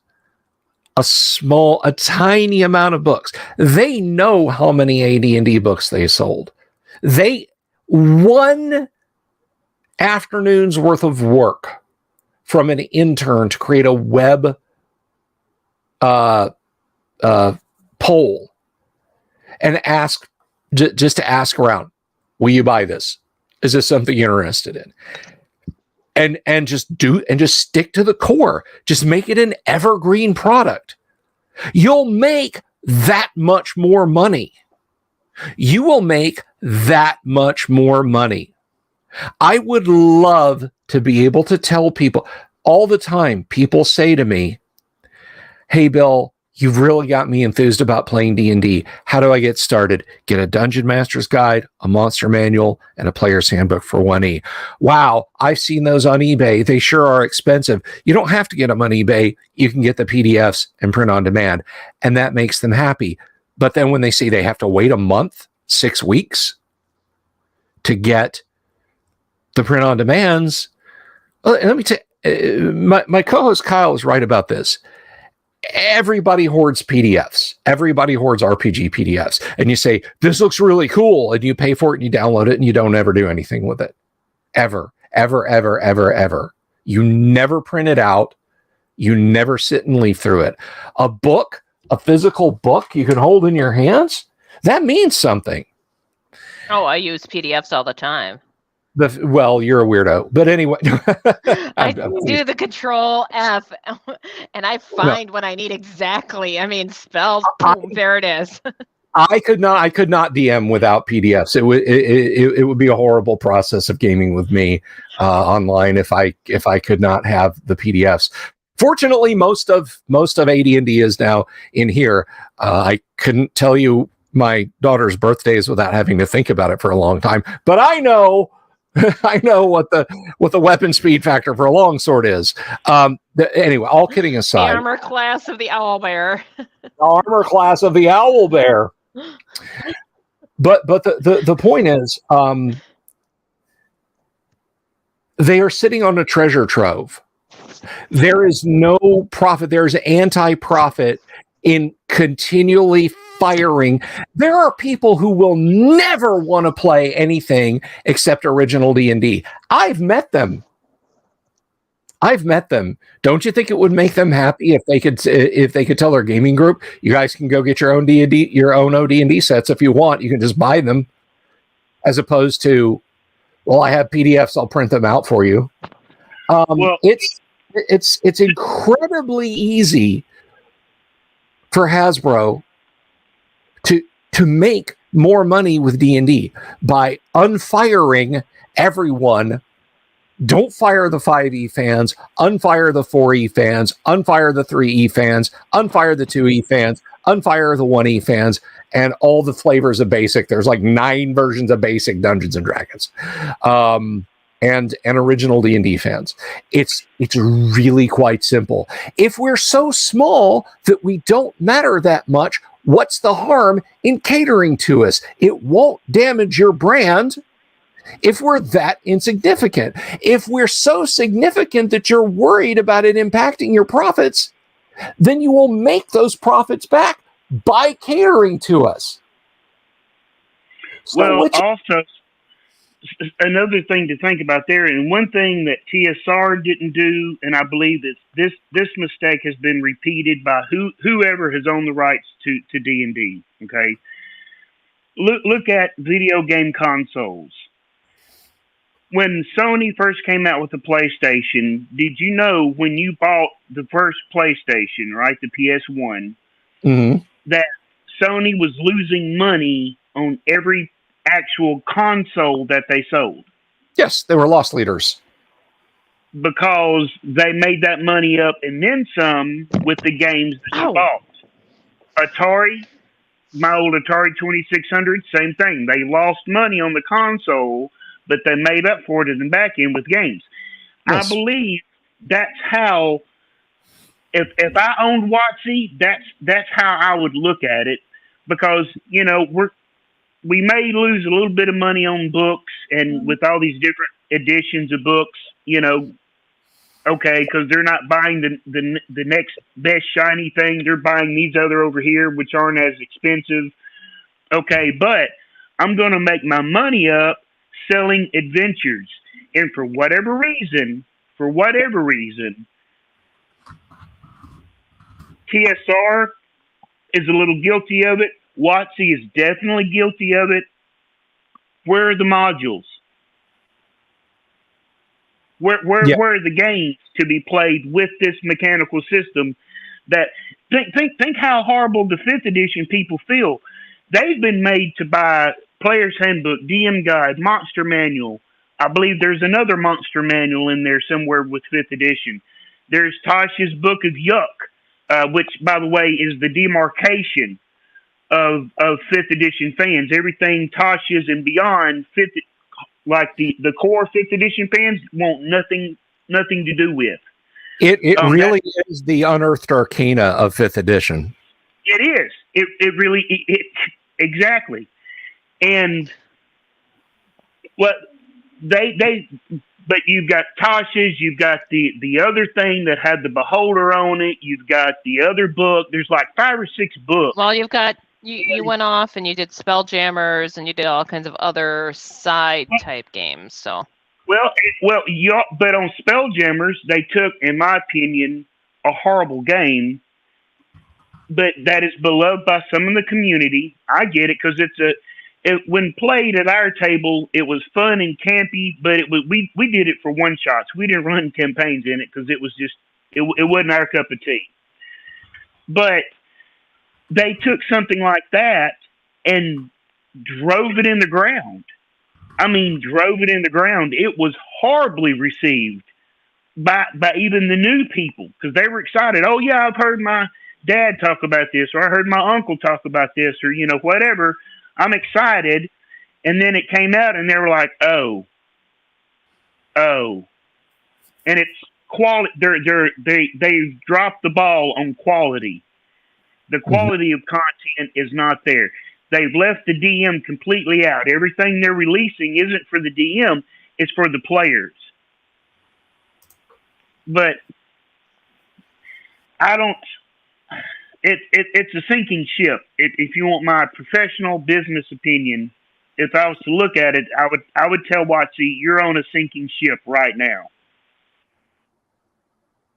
a tiny amount of books. They know how many AD&D books they sold. One afternoon's worth of work from an intern to create a web poll and ask, just to ask around, will you buy this? Is this something you're interested in? And just stick to the core. Just make it an evergreen product. You'll make that much more money. You will make that much more money. I would love to be able to tell people all the time. People say to me, hey, Bill, you've really got me enthused about playing D&D. How do I get started? Get a Dungeon Master's Guide, a Monster Manual, and a Player's Handbook for 1E. Wow, I've seen those on eBay. They sure are expensive. You don't have to get them on eBay. You can get the PDFs and print on demand, and that makes them happy. But then when they say they have to wait a month, 6 weeks to get the print on demands, let me tell you, my co-host Kyle is right about this. Everybody hoards PDFs. Everybody hoards RPG PDFs. And you say, this looks really cool. And you pay for it and you download it and you don't ever do anything with it. Ever, ever, ever, ever, ever. You never print it out. You never sit and leaf through it. A book, a physical book you can hold in your hands, that means something. Oh, I use PDFs all the time. Well, you're a weirdo. But anyway. I do the Control F, and I find what I need exactly. I mean, spells, boom, there it is. I could not DM without PDFs. It would be a horrible process of gaming with me online if I could not have the PDFs. Fortunately, most of AD&D is now in here. I couldn't tell you my daughter's birthdays without having to think about it for a long time, but I know what the weapon speed factor for a longsword is. Anyway, all kidding aside, the armor class of the owlbear. Armor class of the owlbear. But the point is, they are sitting on a treasure trove. There is no profit. There's anti-profit in continually firing. There are people who will never want to play anything except original D&D. I've met them. Don't you think it would make them happy if they could tell their gaming group, you guys can go get your own D&D, your own OD&D sets if you want. You can just buy them, as opposed to, well, I have PDFs, I'll print them out for you. It's incredibly easy for Hasbro to make more money with D&D by unfiring everyone. Don't fire the 5e fans, unfire the 4e fans, unfire the 3e fans, unfire the 2e fans, unfire the 1e fans, and all the flavors of basic. There's like 9 versions of basic Dungeons and Dragons. And original D&D fans. It's really quite simple. If we're so small that we don't matter that much, what's the harm in catering to us? It won't damage your brand if we're that insignificant. If we're so significant that you're worried about it impacting your profits, then you will make those profits back by catering to us. So also, another thing to think about there, and one thing that TSR didn't do, and I believe that this mistake has been repeated by whoever has owned the rights to D&D. Okay, look at video game consoles. When Sony first came out with the PlayStation, did you know when you bought the first PlayStation, right, the PS1, that Sony was losing money on every actual console that they sold? Yes, they were loss leaders. Because they made that money up and then some with the games that you bought. Atari, my old Atari 2600, same thing. They lost money on the console, but they made up for it in the back end with games. Yes. I believe that's how. If I owned WotC, that's how I would look at it, because we may lose a little bit of money on books, and with all these different editions of books, okay, because they're not buying the next best shiny thing, they're buying these other over here, which aren't as expensive. Okay, but I'm going to make my money up selling adventures, and for whatever reason, TSR is a little guilty of it. WotC is definitely guilty of it. Where are the modules? Where are the games to be played with this mechanical system? That think how horrible the 5th edition people feel. They've been made to buy Player's Handbook, DM Guide, Monster Manual. I believe there's another Monster Manual in there somewhere with 5th edition. There's Tasha's Book of Yuck, which, by the way, is the demarcation of 5th edition fans. Everything Tasha's and beyond, like the core 5th edition fans, want nothing to do with. It really is the unearthed arcana of 5th edition. It is. It really exactly. And what but you've got Tasha's, you've got the other thing that had the beholder on it, you've got the other book. There's like 5 or 6 books. Well, you've got you went off and you did Spelljammers and you did all kinds of other side type games. So well, but on Spelljammers they took, in my opinion, a horrible game, but that is beloved by some in the community. I get it, because when played at our table, it was fun and campy, but we did it for one shots. We didn't run campaigns in it because it was just it wasn't our cup of tea. But they took something like that and drove it in the ground. I mean, drove it in the ground. It was horribly received by even the new people, because they were excited. Oh yeah, I've heard my dad talk about this, or I heard my uncle talk about this, or whatever. I'm excited. And then it came out and they were like, oh. And it's quality. They dropped the ball on quality. The quality of content is not there. They've left the DM completely out. Everything they're releasing isn't for the DM, it's for the players. But I don't. It's a sinking ship. If you want my professional business opinion, if I was to look at it, I would tell WotC, you're on a sinking ship right now.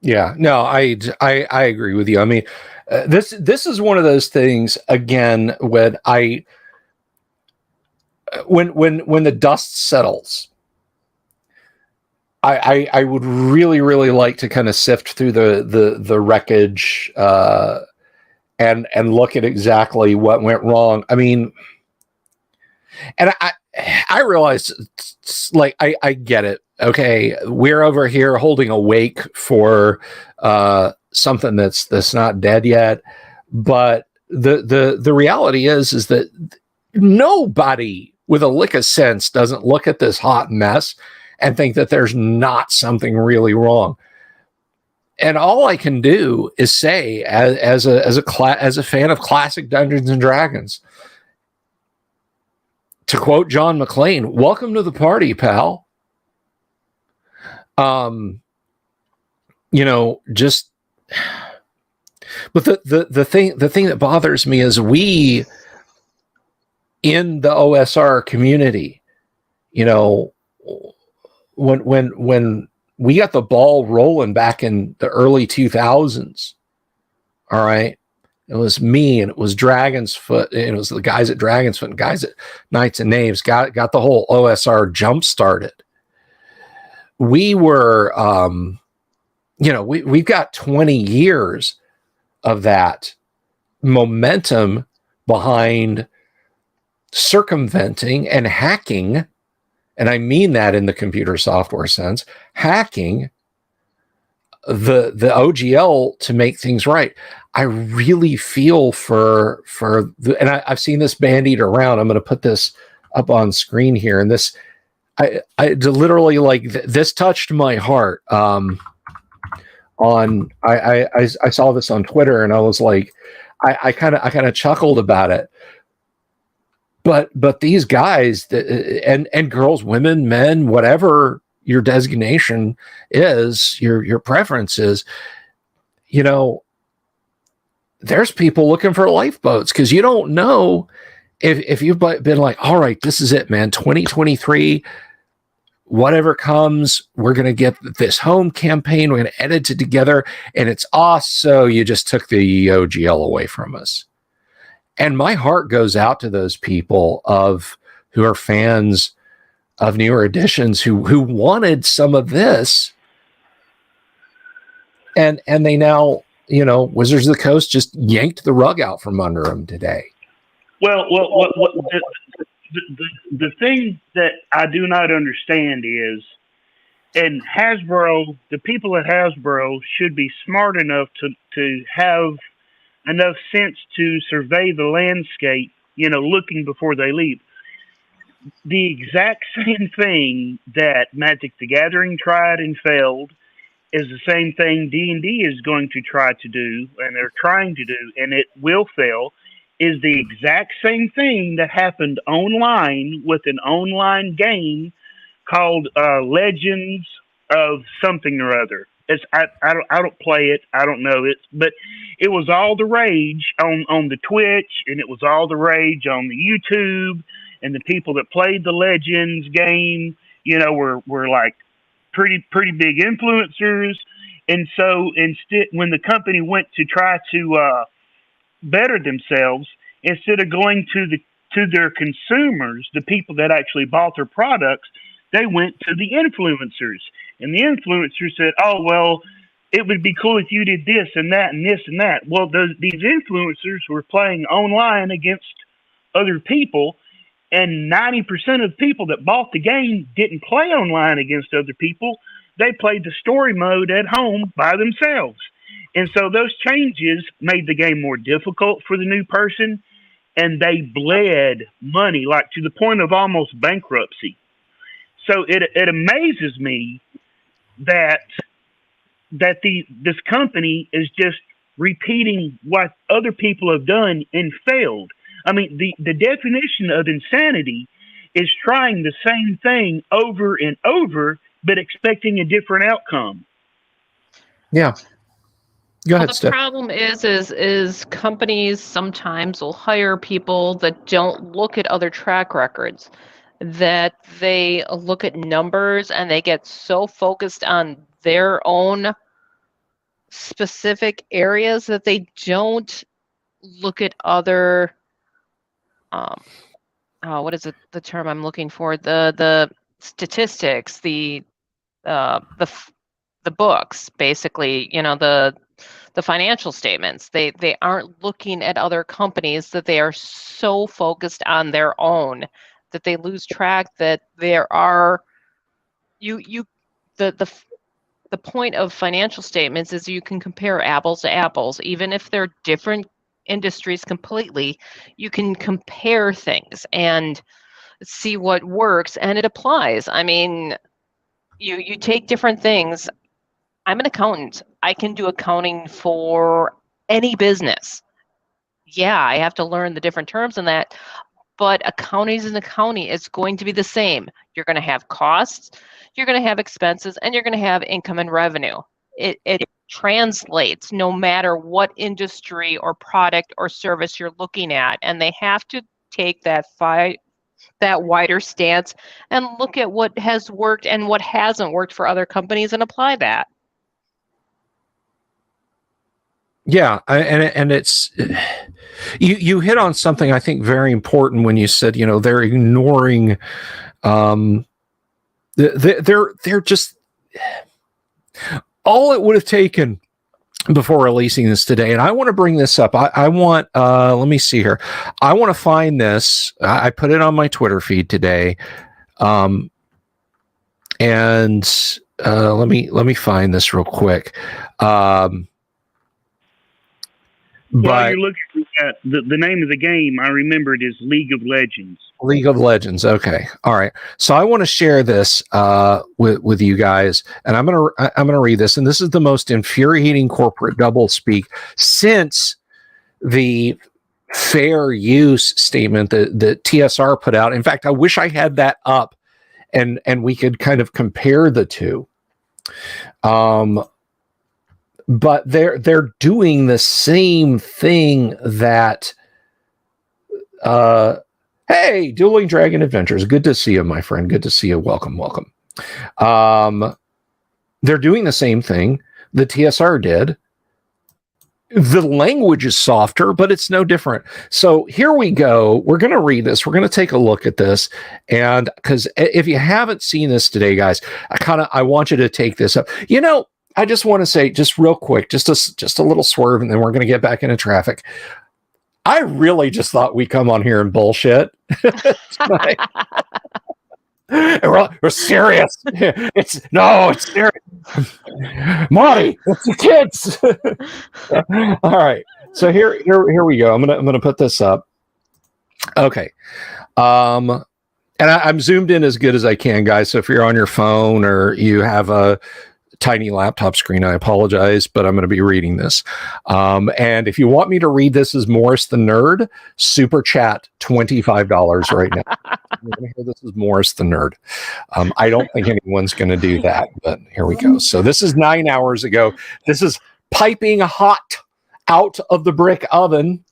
Yeah, no, I agree with you. I mean, this is one of those things, again, when the dust settles, I would really, really like to kind of sift through the wreckage and look at exactly what went wrong. I mean, and I realize, like, I get it. Okay, we're over here holding a wake for something that's not dead yet, but the reality is that nobody with a lick of sense doesn't look at this hot mess and think that there's not something really wrong. And all I can do is say, as a fan of classic Dungeons and Dragons, to quote John McClane, "Welcome to the party, pal." Just, but the thing that bothers me is we in the OSR community, when we got the ball rolling back in the early 2000s, all right, it was me and it was Dragon's Foot, and it was the guys at Dragon's Foot and guys at Knights and Knaves got the whole OSR jump started. We were, we've got 20 years of that momentum behind circumventing and hacking, and I mean that in the computer software sense, hacking the OGL to make things right. I really feel for and I've seen this bandied around. I'm going to put this up on screen here, and this, I literally, like, this touched my heart. on I saw this on Twitter, and I was like, I kind of chuckled about it. But these guys and girls, women, men, whatever your designation is, your preference is, there's people looking for lifeboats because you don't know if you've been like, all right, this is it, man, 2023, whatever comes, we're going to get this home campaign, we're going to edit it together, and it's us. So you just took the OGL away from us. And my heart goes out to those people who are fans of newer editions who wanted some of this, and they now, Wizards of the Coast just yanked the rug out from under them today. Well, the thing that I do not understand is, and Hasbro, the people at Hasbro should be smart enough to have enough sense to survey the landscape, looking before they leap. The exact same thing that Magic the Gathering tried and failed is the same thing D&D is going to try to do, and they're trying to do, and it will fail, is the exact same thing that happened online with an online game called Legends of something or other. I don't play it. I don't know it, but it was all the rage on the Twitch, and it was all the rage on the YouTube, and the people that played the Legends game, were like pretty big influencers. And so instead, when the company went to try to better themselves, instead of going to their consumers, the people that actually bought their products, they went to the influencers. And the influencers said, oh, well, it would be cool if you did this and that and this and that. Well, these influencers were playing online against other people, and 90% of people that bought the game didn't play online against other people. They played the story mode at home by themselves. And so those changes made the game more difficult for the new person, and they bled money, like to the point of almost bankruptcy. So it amazes me that this company is just repeating what other people have done and failed. I mean, the definition of insanity is trying the same thing over and over, but expecting a different outcome. Yeah. Go ahead, the Steph. problem is companies sometimes will hire people that don't look at other track records, that they look at numbers and they get so focused on their own specific areas that they don't look at other what is it, the term I'm looking for, the statistics, the books, basically, the financial statements. They aren't looking at other companies, that they are so focused on their own that they lose track that there are the point of financial statements is you can compare apples to apples. Even if they're different industries completely, you can compare things and see what works, and it applies. I mean, you take different things. I'm an accountant. I can do accounting for any business. Yeah, I have to learn the different terms in that, but accounting is an accounting. It's going to be the same. You're going to have costs, you're going to have expenses, and you're going to have income and revenue. It translates no matter what industry or product or service you're looking at, and they have to take that wider stance and look at what has worked and what hasn't worked for other companies and apply that. Yeah, and it's you hit on something I think very important when you said, they're ignoring they're just, all it would have taken before releasing this today. And I want to bring this up. I want let me see here. I want to find this. I put it on my Twitter feed today. And let me find this real quick. While you're looking The name of the game I remembered is League of Legends. League of Legends. Okay, all right. So I want to share this with you guys, and I'm gonna read this. And this is the most infuriating corporate doublespeak since the fair use statement that TSR put out. In fact, I wish I had that up, and we could kind of compare the two. But they're doing the same thing that hey, Dueling Dragon Adventures, good to see you, my friend. Good to see you. Welcome. They're doing the same thing the TSR did. The language is softer, but it's no different. So here we go. We're going to read this. We're going to take a look at this. And because if you haven't seen this today, guys, I want you to take this up. I just want to say, just real quick, just a little swerve, and then we're going to get back into traffic. I really just thought we come on here and bullshit. And we're serious. It's serious. Marty, it's the kids. All right. So here we go. I'm gonna put this up. Okay. And I'm zoomed in as good as I can, guys. So if you're on your phone or you have a tiny laptop screen, I apologize, but I'm going to be reading this. And if you want me to read this as Morris the Nerd, super chat $25 right now. You're going to hear this as Morris the Nerd. I don't think anyone's going to do that, but here we go. So this is 9 hours ago. This is piping hot out of the brick oven.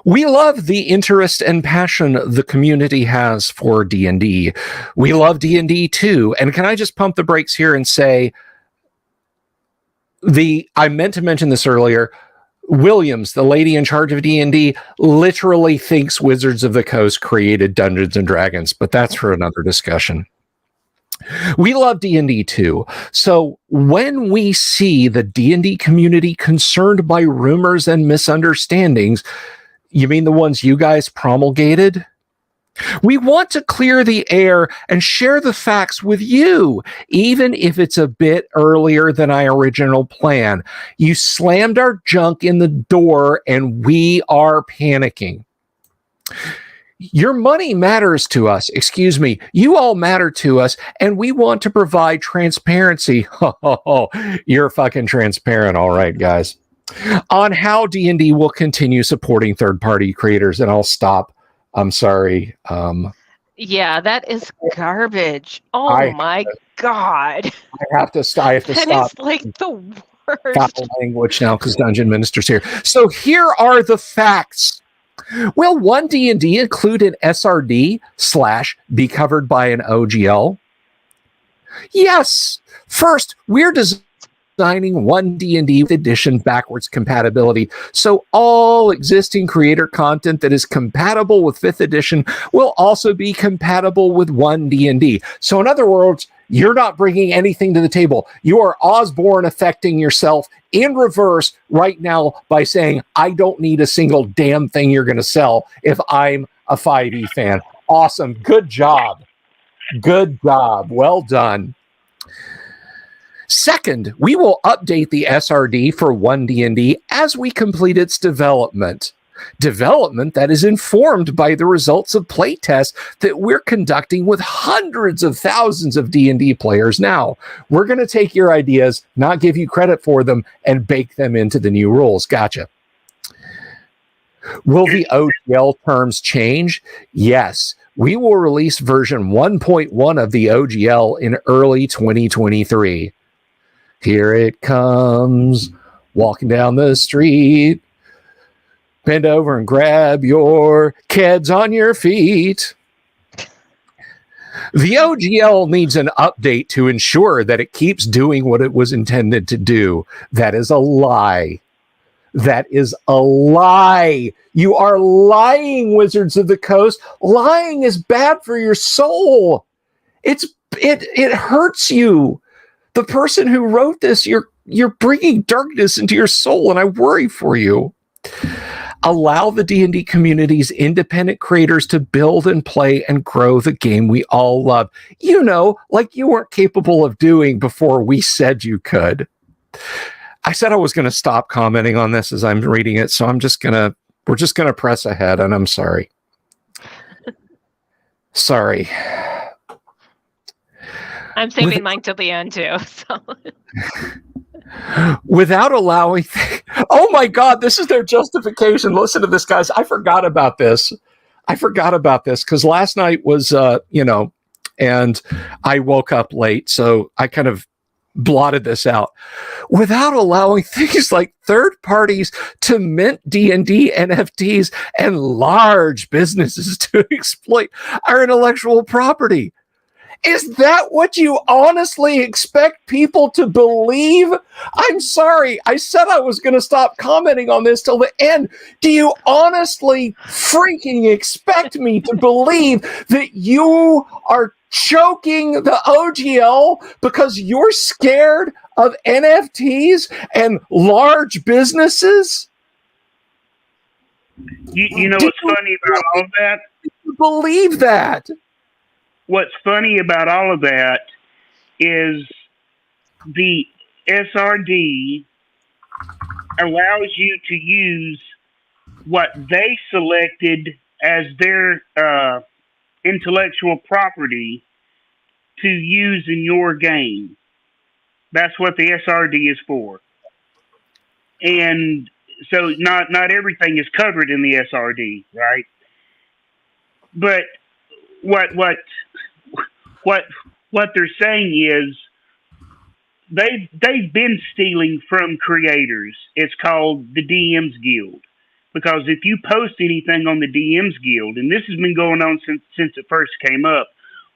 We love the interest and passion the community has for D&D. We love D&D too. And can I just pump the brakes here and say, I meant to mention this earlier, Williams, the lady in charge of D&D, literally thinks Wizards of the Coast created Dungeons and Dragons, but that's for another discussion. We love D&D too. So when we see the D&D community concerned by rumors and misunderstandings, you mean the ones you guys promulgated? We want to clear the air and share the facts with you, even if it's a bit earlier than I originally planned. You slammed our junk in the door and we are panicking. Your money matters to us. Excuse me. You all matter to us, and we want to provide transparency. You're fucking transparent. All right, guys. On how D&D will continue supporting third-party creators, and I'll stop. I'm sorry. Yeah, that is garbage. Oh my God. I have to stop. That is like the worst. Foul language now because Dungeon Minister's here. So here are the facts. Will one D&D include an SRD / be covered by an OGL? Yes. First, we're designing one D&D edition backwards compatibility, so all existing creator content that is compatible with 5th edition will also be compatible with one D&D. So in other words, you're not bringing anything to the table. You are Osborne affecting yourself in reverse right now by saying, I don't need a single damn thing you're going to sell if I'm a 5e fan. Awesome. Good job. Good job. Well done. Second, we will update the SRD for 1D&D as we complete its development. Development that is informed by the results of playtests that we're conducting with hundreds of thousands of D&D players now. We're going to take your ideas, not give you credit for them, and bake them into the new rules. Gotcha. Will the OGL terms change? Yes. We will release version 1.1 of the OGL in early 2023. Here it comes, walking down the street. Bend over and grab your kids on your feet. The OGL needs an update to ensure that it keeps doing what it was intended to do. That is a lie. That is a lie. You are lying, Wizards of the Coast. Lying is bad for your soul. It hurts you. The person who wrote this, you're bringing darkness into your soul, and I worry for you. Allow the D&D community's independent creators to build and play and grow the game we all love. You know, like you weren't capable of doing before we said you could. I said I was going to stop commenting on this as I'm reading it, so we're just going to press ahead, and I'm sorry. Sorry. I'm saving mine till the end too. So. Without allowing, oh my God, this is their justification. Listen to this, guys. I forgot about this because last night was, and I woke up late, so I kind of blotted this out. Without allowing things like third parties to mint D&D NFTs and large businesses to exploit our intellectual property. Is that what you honestly expect people to believe? I'm sorry. I said I was going to stop commenting on this till the end. Do you honestly freaking expect me to believe that you are choking the OGL because you're scared of NFTs and large businesses? You know what's funny about all of that? Believe that. What's funny about all of that is the SRD allows you to use what they selected as their intellectual property to use in your game. That's what the SRD is for. And so not everything is covered in the SRD, right? But what they're saying is they've been stealing from creators. It's called the DMs Guild. Because if you post anything on the DMs Guild, and this has been going on since it first came up,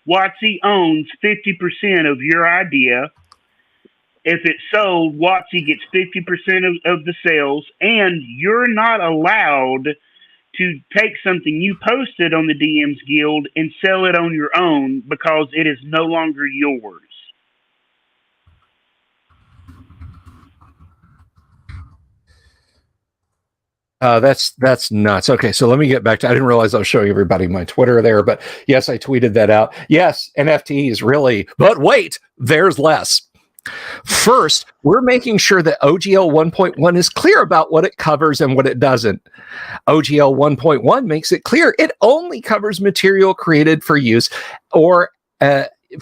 WotC owns 50% of your idea. If it's sold, WotC gets 50% of the sales, and you're not allowed to take something you posted on the DMs Guild and sell it on your own because it is no longer yours. That's nuts. Okay, so let me get back to. I didn't realize I was showing everybody my Twitter there, but yes, I tweeted that out. Yes, NFTs really, but wait, there's less. First, we're making sure that OGL 1.1 is clear about what it covers and what it doesn't. OGL 1.1 makes it clear it only covers material created for use or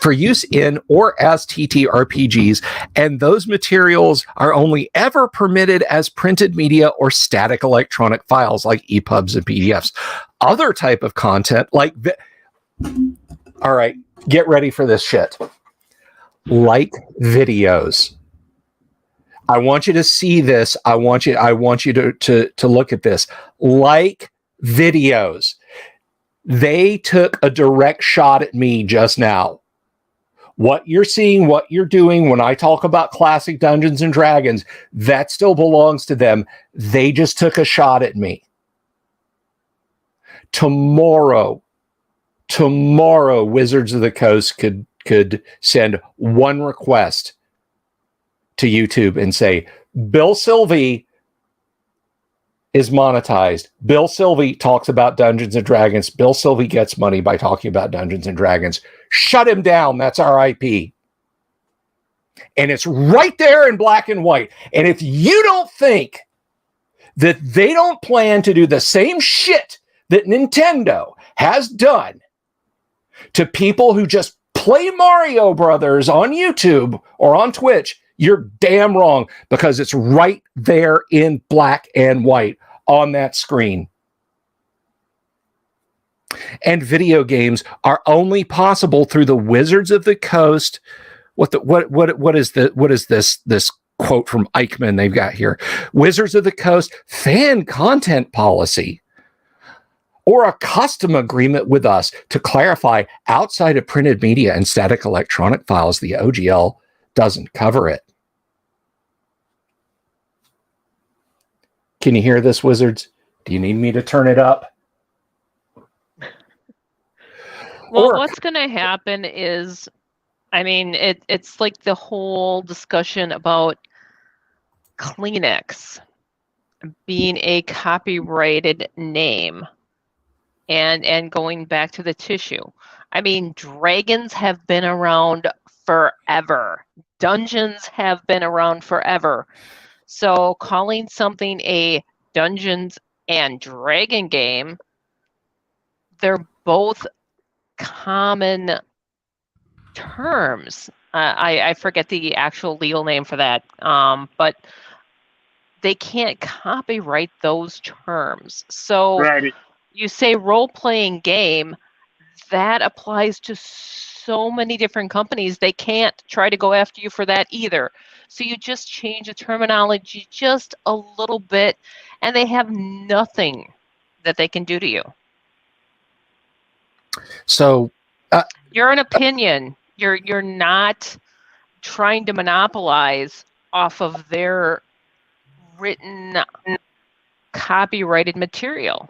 for use in or as TTRPGs, and those materials are only ever permitted as printed media or static electronic files like EPUBs and PDFs. Other type of content like all right, get ready for this shit. Like videos. I want you to see this. I want you to look at this. Like videos. They took a direct shot at me just now. What you're seeing, what you're doing when I talk about classic Dungeons and Dragons, that still belongs to them. They just took a shot at me. Tomorrow, Wizards of the Coast could send one request to YouTube and say, Bill Sylvie is monetized. Bill Sylvie talks about Dungeons and Dragons. Bill Sylvie gets money by talking about Dungeons and Dragons. Shut him down. That's our IP. And it's right there in black and white. And if you don't think that they don't plan to do the same shit that Nintendo has done to people who just play Mario Brothers on YouTube or on Twitch, you're damn wrong, because it's right there in black and white on that screen. And video games are only possible through the Wizards of the Coast. What is this quote from Eichmann they've got here? Wizards of the Coast fan content policy, or a custom agreement with us to clarify outside of printed media and static electronic files. The OGL doesn't cover it. Can you hear this, Wizards? Do you need me to turn it up? Well, what's going to happen is, I mean, it's like the whole discussion about Kleenex being a copyrighted name. And going back to the tissue. I mean, dragons have been around forever. Dungeons have been around forever. So calling something a Dungeons and Dragon game, they're both common terms. I forget the actual legal name for that, but they can't copyright those terms. So Right. you say role-playing game, that applies to so many different companies. They can't try to go after you for that either. So you just change the terminology just a little bit, and they have nothing that they can do to you. So You're an opinion. You're not trying to monopolize off of their written copyrighted material.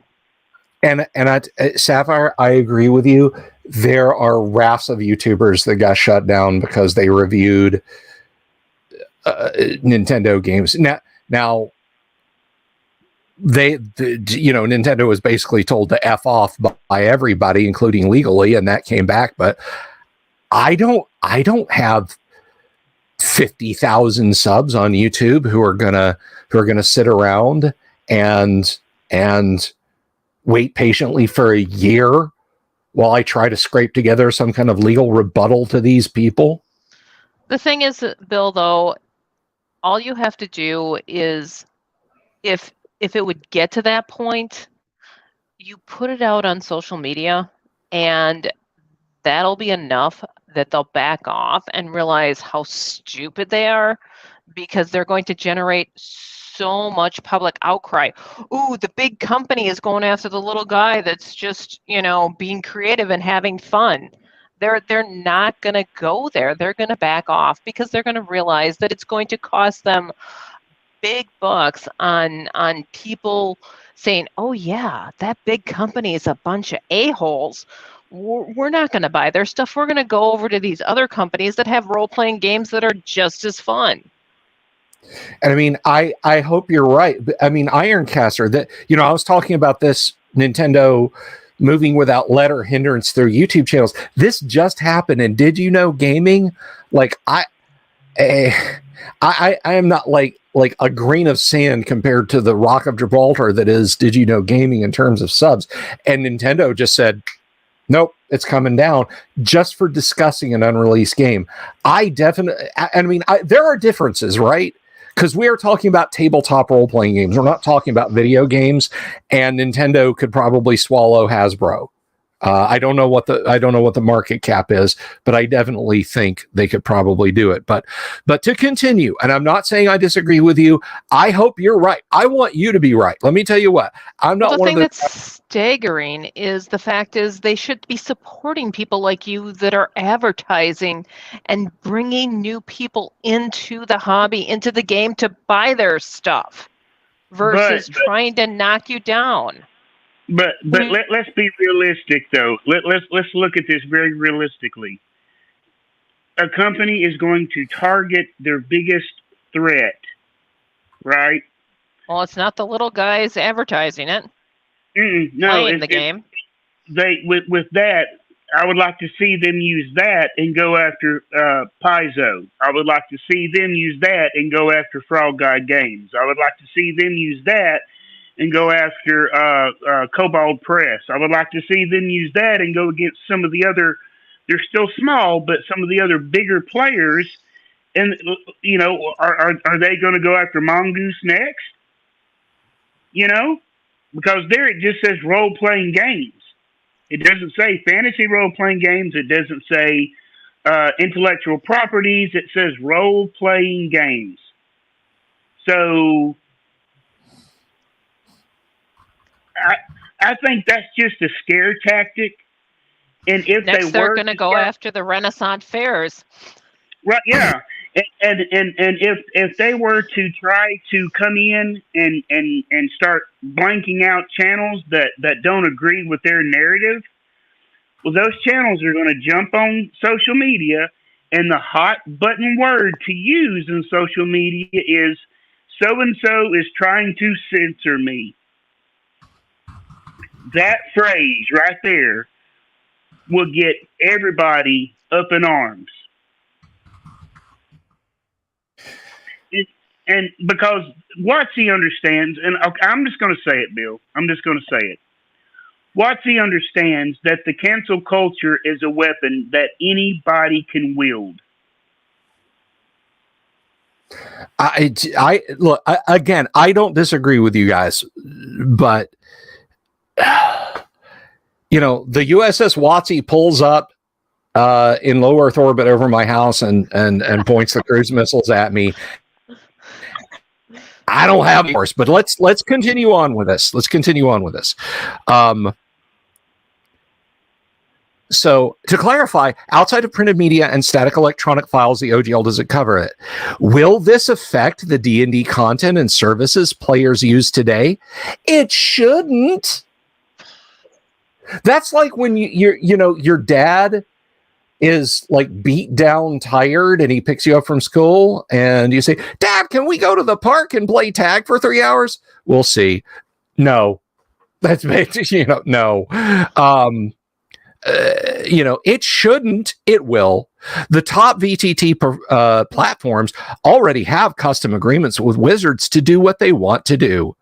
and Sapphire, I agree with you. There are rafts of YouTubers that got shut down because they reviewed Nintendo games. Now Nintendo was basically told to F off by everybody, including legally, and that came back. But I don't have 50,000 subs on YouTube who are gonna sit around and wait patiently for a year while I try to scrape together some kind of legal rebuttal to these people. The thing is, Bill, though, all you have to do is, if it would get to that point, you put it out on social media, and that'll be enough that they'll back off and realize how stupid they are, because they're going to generate so much public outcry. Ooh, the big company is going after the little guy that's just, being creative and having fun. They're not going to go there. They're going to back off because they're going to realize that it's going to cost them big bucks on people saying, "Oh yeah, that big company is a bunch of a-holes. We're not going to buy their stuff. We're going to go over to these other companies that have role-playing games that are just as fun." And I mean, I hope you're right. I mean, Ironcaster, that I was talking about this Nintendo moving without let or hindrance through YouTube channels. This just happened, and Did You Know Gaming? Like I am not like a grain of sand compared to the Rock of Gibraltar that is Did You Know Gaming in terms of subs. And Nintendo just said, nope, it's coming down just for discussing an unreleased game. There are differences, right? Because we are talking about tabletop role-playing games. We're not talking about video games, and Nintendo could probably swallow Hasbro. I don't know what the market cap is, but I definitely think they could probably do it. But to continue, and I'm not saying I disagree with you. I hope you're right. I want you to be right. Let me tell you what. I'm not one of the that's staggering is the fact is they should be supporting people like you that are advertising and bringing new people into the hobby, into the game to buy their stuff versus trying to knock you down. But let's be realistic though. Let's look at this very realistically. A company is going to target their biggest threat, right? Well, it's not the little guys advertising it. No, playing the game. With that, I would like to see them use that and go after Paizo. I would like to see them use that and go after Frog Guide Games. I would like to see them use that and go after Cobalt Press. I would like to see them use that and go against some of the other, they're still small, but some of the other bigger players. And, are they going to go after Mongoose next? Because there it just says role-playing games. It doesn't say fantasy role-playing games. It doesn't say intellectual properties. It says role-playing games. So I think that's just a scare tactic. And if next they're going to go after the Renaissance fairs. Right, yeah. And if they were to try to come in and start blanking out channels that don't agree with their narrative, well, those channels are going to jump on social media, and the hot button word to use in social media is so-and-so is trying to censor me. That phrase right there will get everybody up in arms. And because WotC understands, and I'm just going to say it, Bill. I'm just going to say it. WotC understands that the cancel culture is a weapon that anybody can wield. I look again. I don't disagree with you guys, but you know, the USS WotC pulls up in low Earth orbit over my house and points the cruise missiles at me. I don't have horse, but let's continue on with this. Let's continue on with this. So to clarify, outside of printed media and static electronic files, the OGL doesn't cover it. Will this affect the D&D content and services players use today? It shouldn't. That's like when your dad is like beat down, tired, and he picks you up from school and you say, "Dad, can we go to the park and play tag for 3 hours?" We'll see. No, that's no. It shouldn't. It will. The top VTT platforms already have custom agreements with wizards to do what they want to do.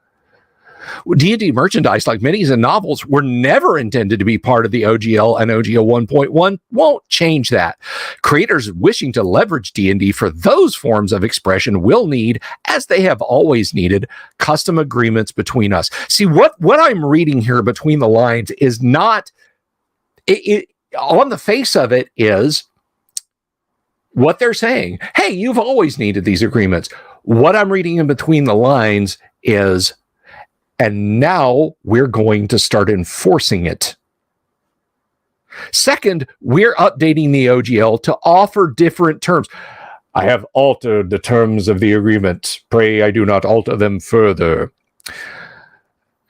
D&D merchandise like minis and novels were never intended to be part of the OGL, and OGL 1.1 won't change that. Creators wishing to leverage D&D for those forms of expression will need, as they have always needed, custom agreements between us. See, what I'm reading here between the lines is not... It on the face of it is what they're saying. Hey, you've always needed these agreements. What I'm reading in between the lines is, and now we're going to start enforcing it. Second, we're updating the OGL to offer different terms. I have altered the terms of the agreement. Pray I do not alter them further.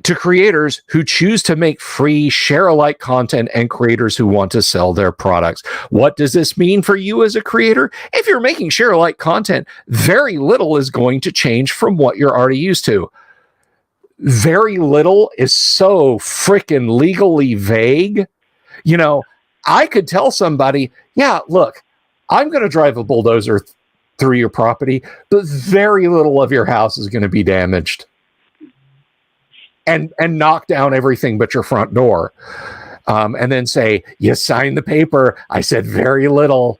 To creators who choose to make free, share-alike content and creators who want to sell their products. What does this mean for you as a creator? If you're making share-alike content, very little is going to change from what you're already used to. Very little is so freaking legally vague. You know, I could tell somebody, yeah, look, I'm going to drive a bulldozer through your property, but very little of your house is going to be damaged. And knock down everything but your front door. And then say, you signed the paper. I said very little.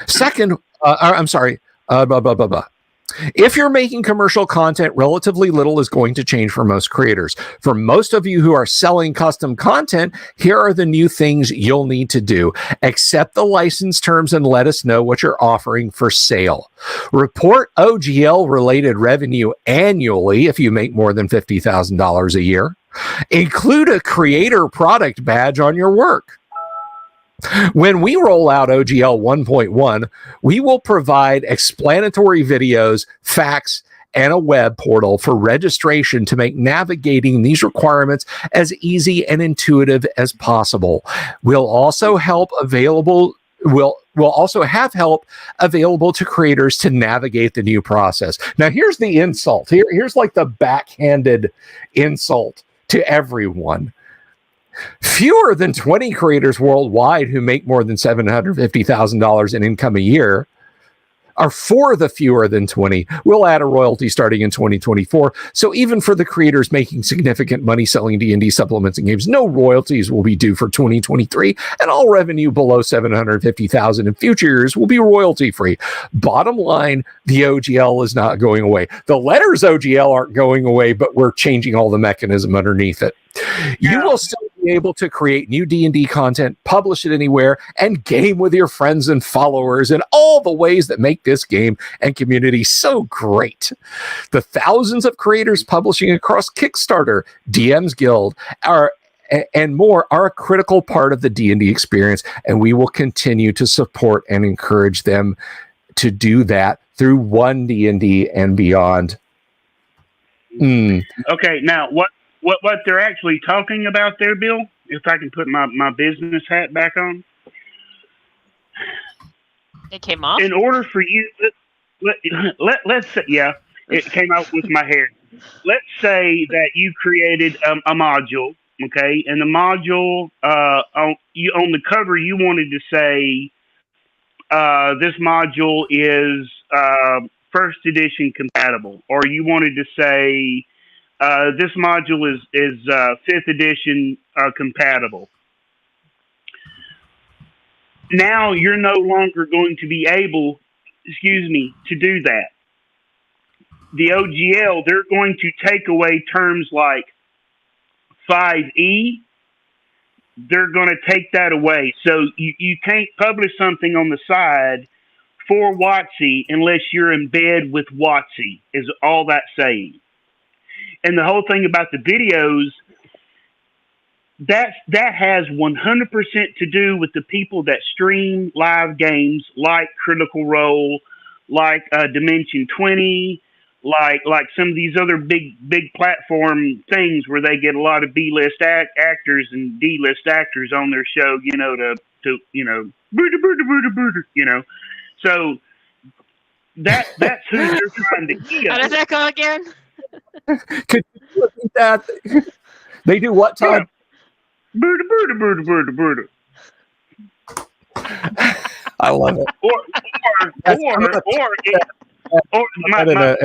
Second, I'm sorry. If you're making commercial content, relatively little is going to change for most creators. For most of you who are selling custom content, here are the new things you'll need to do. Accept the license terms and let us know what you're offering for sale. Report OGL related revenue annually if you make more than $50,000 a year. Include a creator product badge on your work. When we roll out OGL 1.1, we will provide explanatory videos, facts, and a web portal for registration to make navigating these requirements as easy and intuitive as possible. We'll also have help available to creators to navigate the new process. Now, here's the insult. Here's like the backhanded insult to everyone. Fewer than 20 creators worldwide who make more than $750,000 in income a year are for the fewer than 20. We'll add a royalty starting in 2024. So even for the creators making significant money selling D&D supplements and games, no royalties will be due for 2023, and all revenue below $750,000 in future years will be royalty free. Bottom line, the OGL is not going away. The letters OGL aren't going away, but we're changing all the mechanism underneath it. You will still be able to create new D&D content, publish it anywhere, and game with your friends and followers in all the ways that make this game and community so great. The thousands of creators publishing across Kickstarter, DM's Guild, and more are a critical part of the D&D experience, and we will continue to support and encourage them to do that through One D&D and beyond. Okay, now what they're actually talking about there, Bill, if I can put my business hat back on. It came off? In order for you, let's say, yeah, it came out with my hair. Let's say that you created a module, okay, and the module, on the cover, you wanted to say, this module is first edition compatible, or you wanted to say this module is fifth edition compatible. Now you're no longer going to be able, to do that. The OGL, they're going to take away terms like 5E. They're going to take that away. So you can't publish something on the side for WotC unless you're in bed with WotC, is all that's saying. And the whole thing about the videos, that has 100% to do with the people that stream live games like Critical Role, like Dimension 20, like some of these other big platform things where they get a lot of B-list actors and D-list actors on their show, to So that's who they're trying to kill. How does that go again? Could you repeat that? They do what, Todd? I love it. Or my other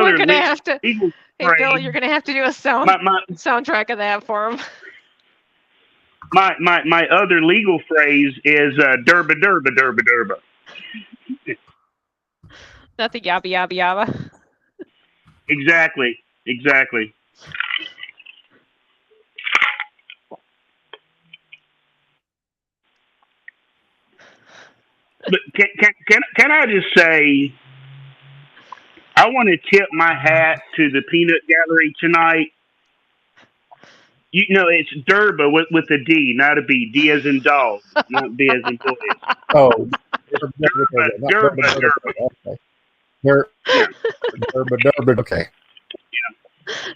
We're gonna have to. Hey, phrase, Bill, you're gonna have to do a soundtrack of that for him. My other legal phrase is derba derba derba derba. Not the yabba yabba yabba. Exactly. But can I just say, I want to tip my hat to the Peanut Gallery tonight. It's Derba with a D, not a B. D as in dog, not B as in boy. Oh, Derba. Derba. Okay.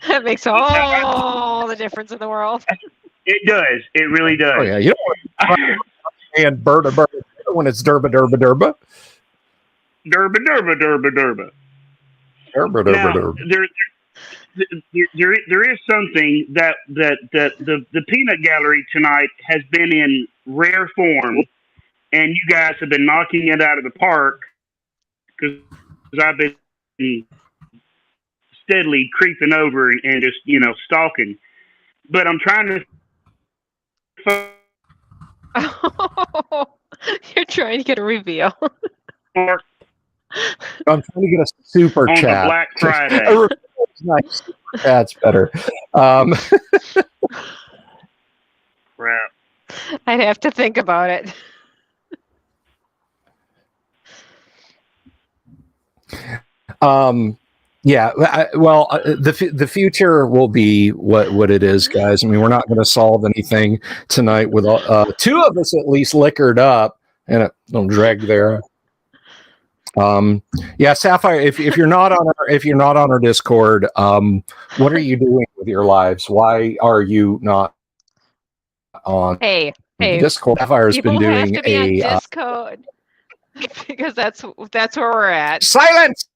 That makes all the difference in the world. It does. It really does. Oh yeah, you don't want to and Berta when it's Derba. Derba. Now, there is something that the Peanut Gallery tonight has been in rare form, and you guys have been knocking it out of the park because I've been steadily creeping over and just stalking. But I'm trying to. Oh, you're trying to get a reveal. I'm trying to get a super on chat. The Black Friday. Nice. That's better. Crap. I'd have to think about it. Yeah. The future will be what it is, guys. I mean, we're not going to solve anything tonight with two of us at least liquored up and don't drag there. Yeah, Sapphire. If you're not on our Discord, what are you doing with your lives? Why are you not on? Hey, Discord. Sapphire's been doing have to be on Discord because that's where we're at. Silence.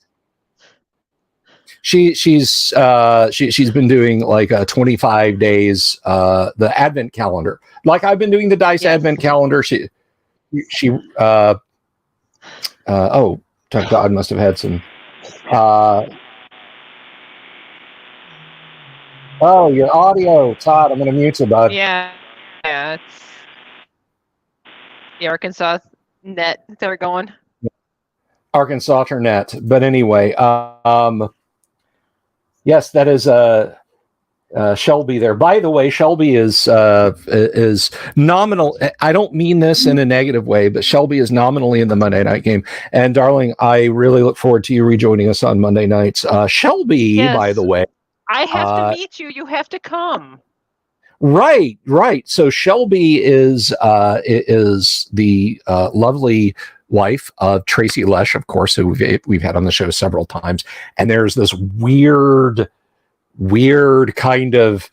She's been doing like 25 days the Advent calendar. Like I've been doing the Dice Advent calendar. She God must have had some. Your audio, Todd. I'm going to mute you, bud. Yeah, it's the Arkansas net. They're going. Arkansas net. But anyway, yes, that is Shelby there. By the way, Shelby is nominal. I don't mean this in a negative way, but Shelby is nominally in the Monday night game. And darling, I really look forward to you rejoining us on Monday nights. Shelby, yes. By the way, I have to meet you. You have to come. Right. So Shelby is the lovely wife of Tracy Lesh, of course, who we've had on the show several times. And there's this weird kind of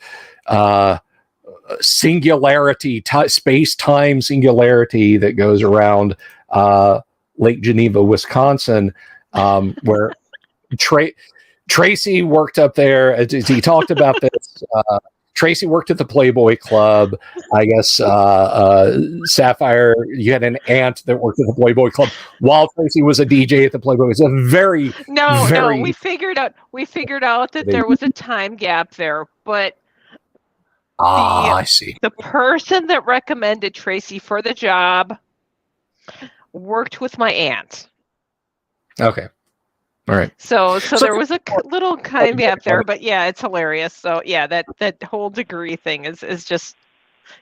singularity, space-time singularity that goes around Lake Geneva, Wisconsin, where Tracy worked up there. He talked about this Tracy worked at the Playboy Club. I guess Sapphire, you had an aunt that worked at the Playboy Club while Tracy was a DJ at the Playboy. It's a very No, we figured out that there was a time gap there, but I see. The person that recommended Tracy for the job worked with my aunt. Okay. All right. So there was a little time gap there, but yeah, it's hilarious. So yeah, that whole degree thing is just,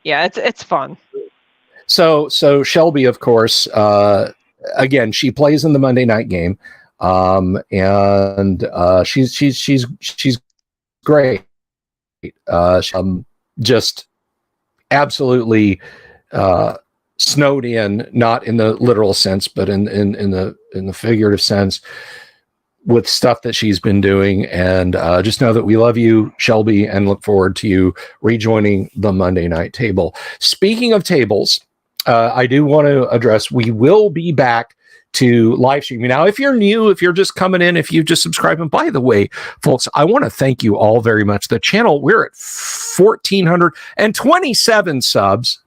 yeah, it's fun. So Shelby, of course, again, she plays in the Monday night game, and she's great. Just absolutely snowed in, not in the literal sense, but in the figurative sense, with stuff that she's been doing. And just know that we love you, Shelby, and look forward to you rejoining the Monday night table. Speaking of tables, I do want to address, we will be back to live streaming. Now, if you're new, if you're just coming in, if you just subscribe, and by the way, folks, I want to thank you all very much. The channel, we're at 1,427 subs.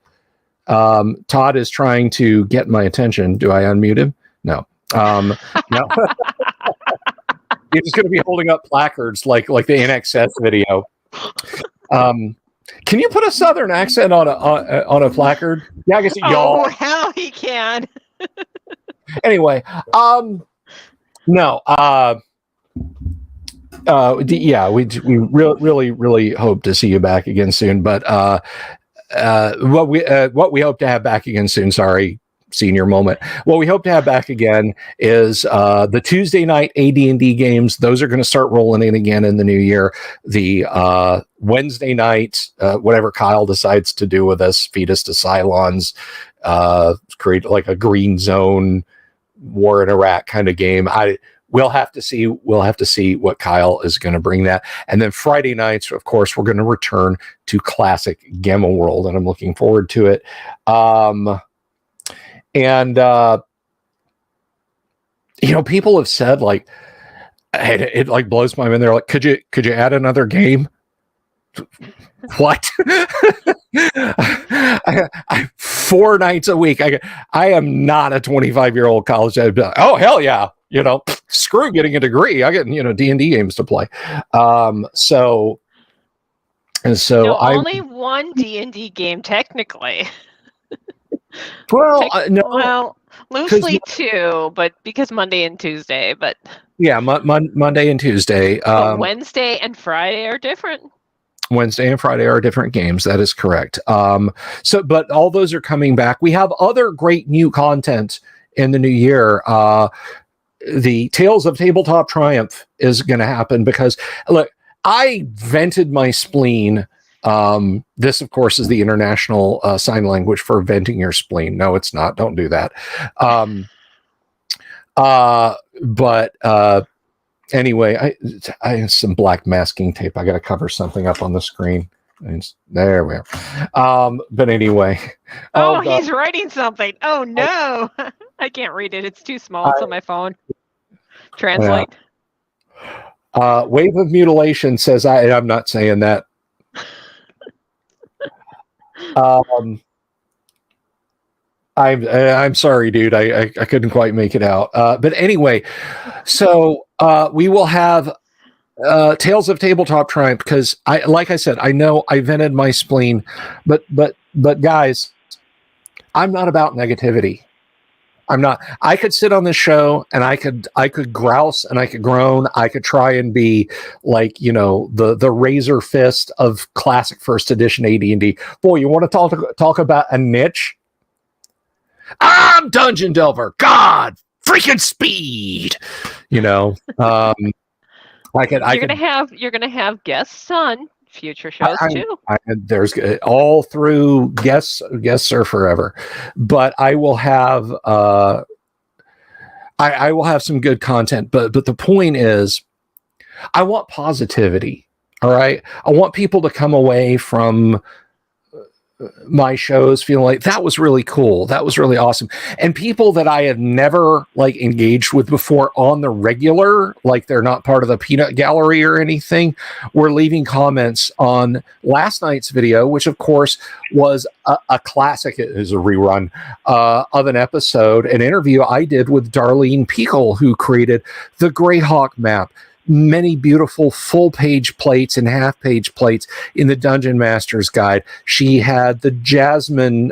Todd is trying to get my attention. Do I unmute him? No. No. He's just going to be holding up placards like the NXS video. Can you put a Southern accent on a placard? Yeah, I guess y'all. Oh, hell, he can. Anyway, no. Yeah, we really hope to see you back again soon. But what we hope to have back again soon. Sorry, senior moment. What we hope to have back again is the Tuesday night AD&D games. Those are going to start rolling in again in the new year. The Wednesday night, whatever Kyle decides to do with us, feed us to Cylons, create like a green zone war in Iraq kind of game. We'll have to see what Kyle is going to bring that. And then Friday nights, of course, we're going to return to classic Gamma World, and I'm looking forward to it. People have said, like, it like blows my mind. They're like, could you add another game? What? I 4 nights a week. I am not a 25-year-old college student. Oh, hell yeah. Screw getting a degree. I get, D&D games to play. So only one D&D game technically. No. Loosely 2, but because Monday and Tuesday, but yeah, Monday and Tuesday. Wednesday and Friday are different. Wednesday and Friday are different games. That is correct. But all those are coming back. We have other great new content in the new year. The Tales of Tabletop Triumph is going to happen because, look, I vented my spleen. This, of course, is the international sign language for venting your spleen. No, it's not. Don't do that. Anyway, I have some black masking tape. I got to cover something up on the screen. There we are. But anyway. He's writing something. Oh, no. I can't read it. It's too small. It's on my phone. Translate. Yeah. Wave of Mutilation says, I'm not saying that. I'm sorry, dude. I couldn't quite make it out. But anyway, so we will have Tales of Tabletop Triumph because like I said, I know I vented my spleen, but guys, I'm not about negativity. I'm not. I could sit on this show and I could grouse and I could groan. I could try and be like, the razor fist of classic first edition AD&D. Boy, you want to talk about a niche? I'm Dungeon Delver. God, freaking speed. You're gonna have guests on future shows too. There's all through guests are forever, but I will have I will have some good content. But the point is, I want positivity. All right, I want people to come away from my shows feeling like that was really cool. That was really awesome. And people that I have never like engaged with before on the regular, like they're not part of the peanut gallery or anything, were leaving comments on last night's video, which of course was a classic. It is a rerun of an episode, an interview I did with Darlene Piekle, who created the Greyhawk map. Many beautiful full-page plates and half-page plates in the Dungeon Master's Guide. She had the Jasmine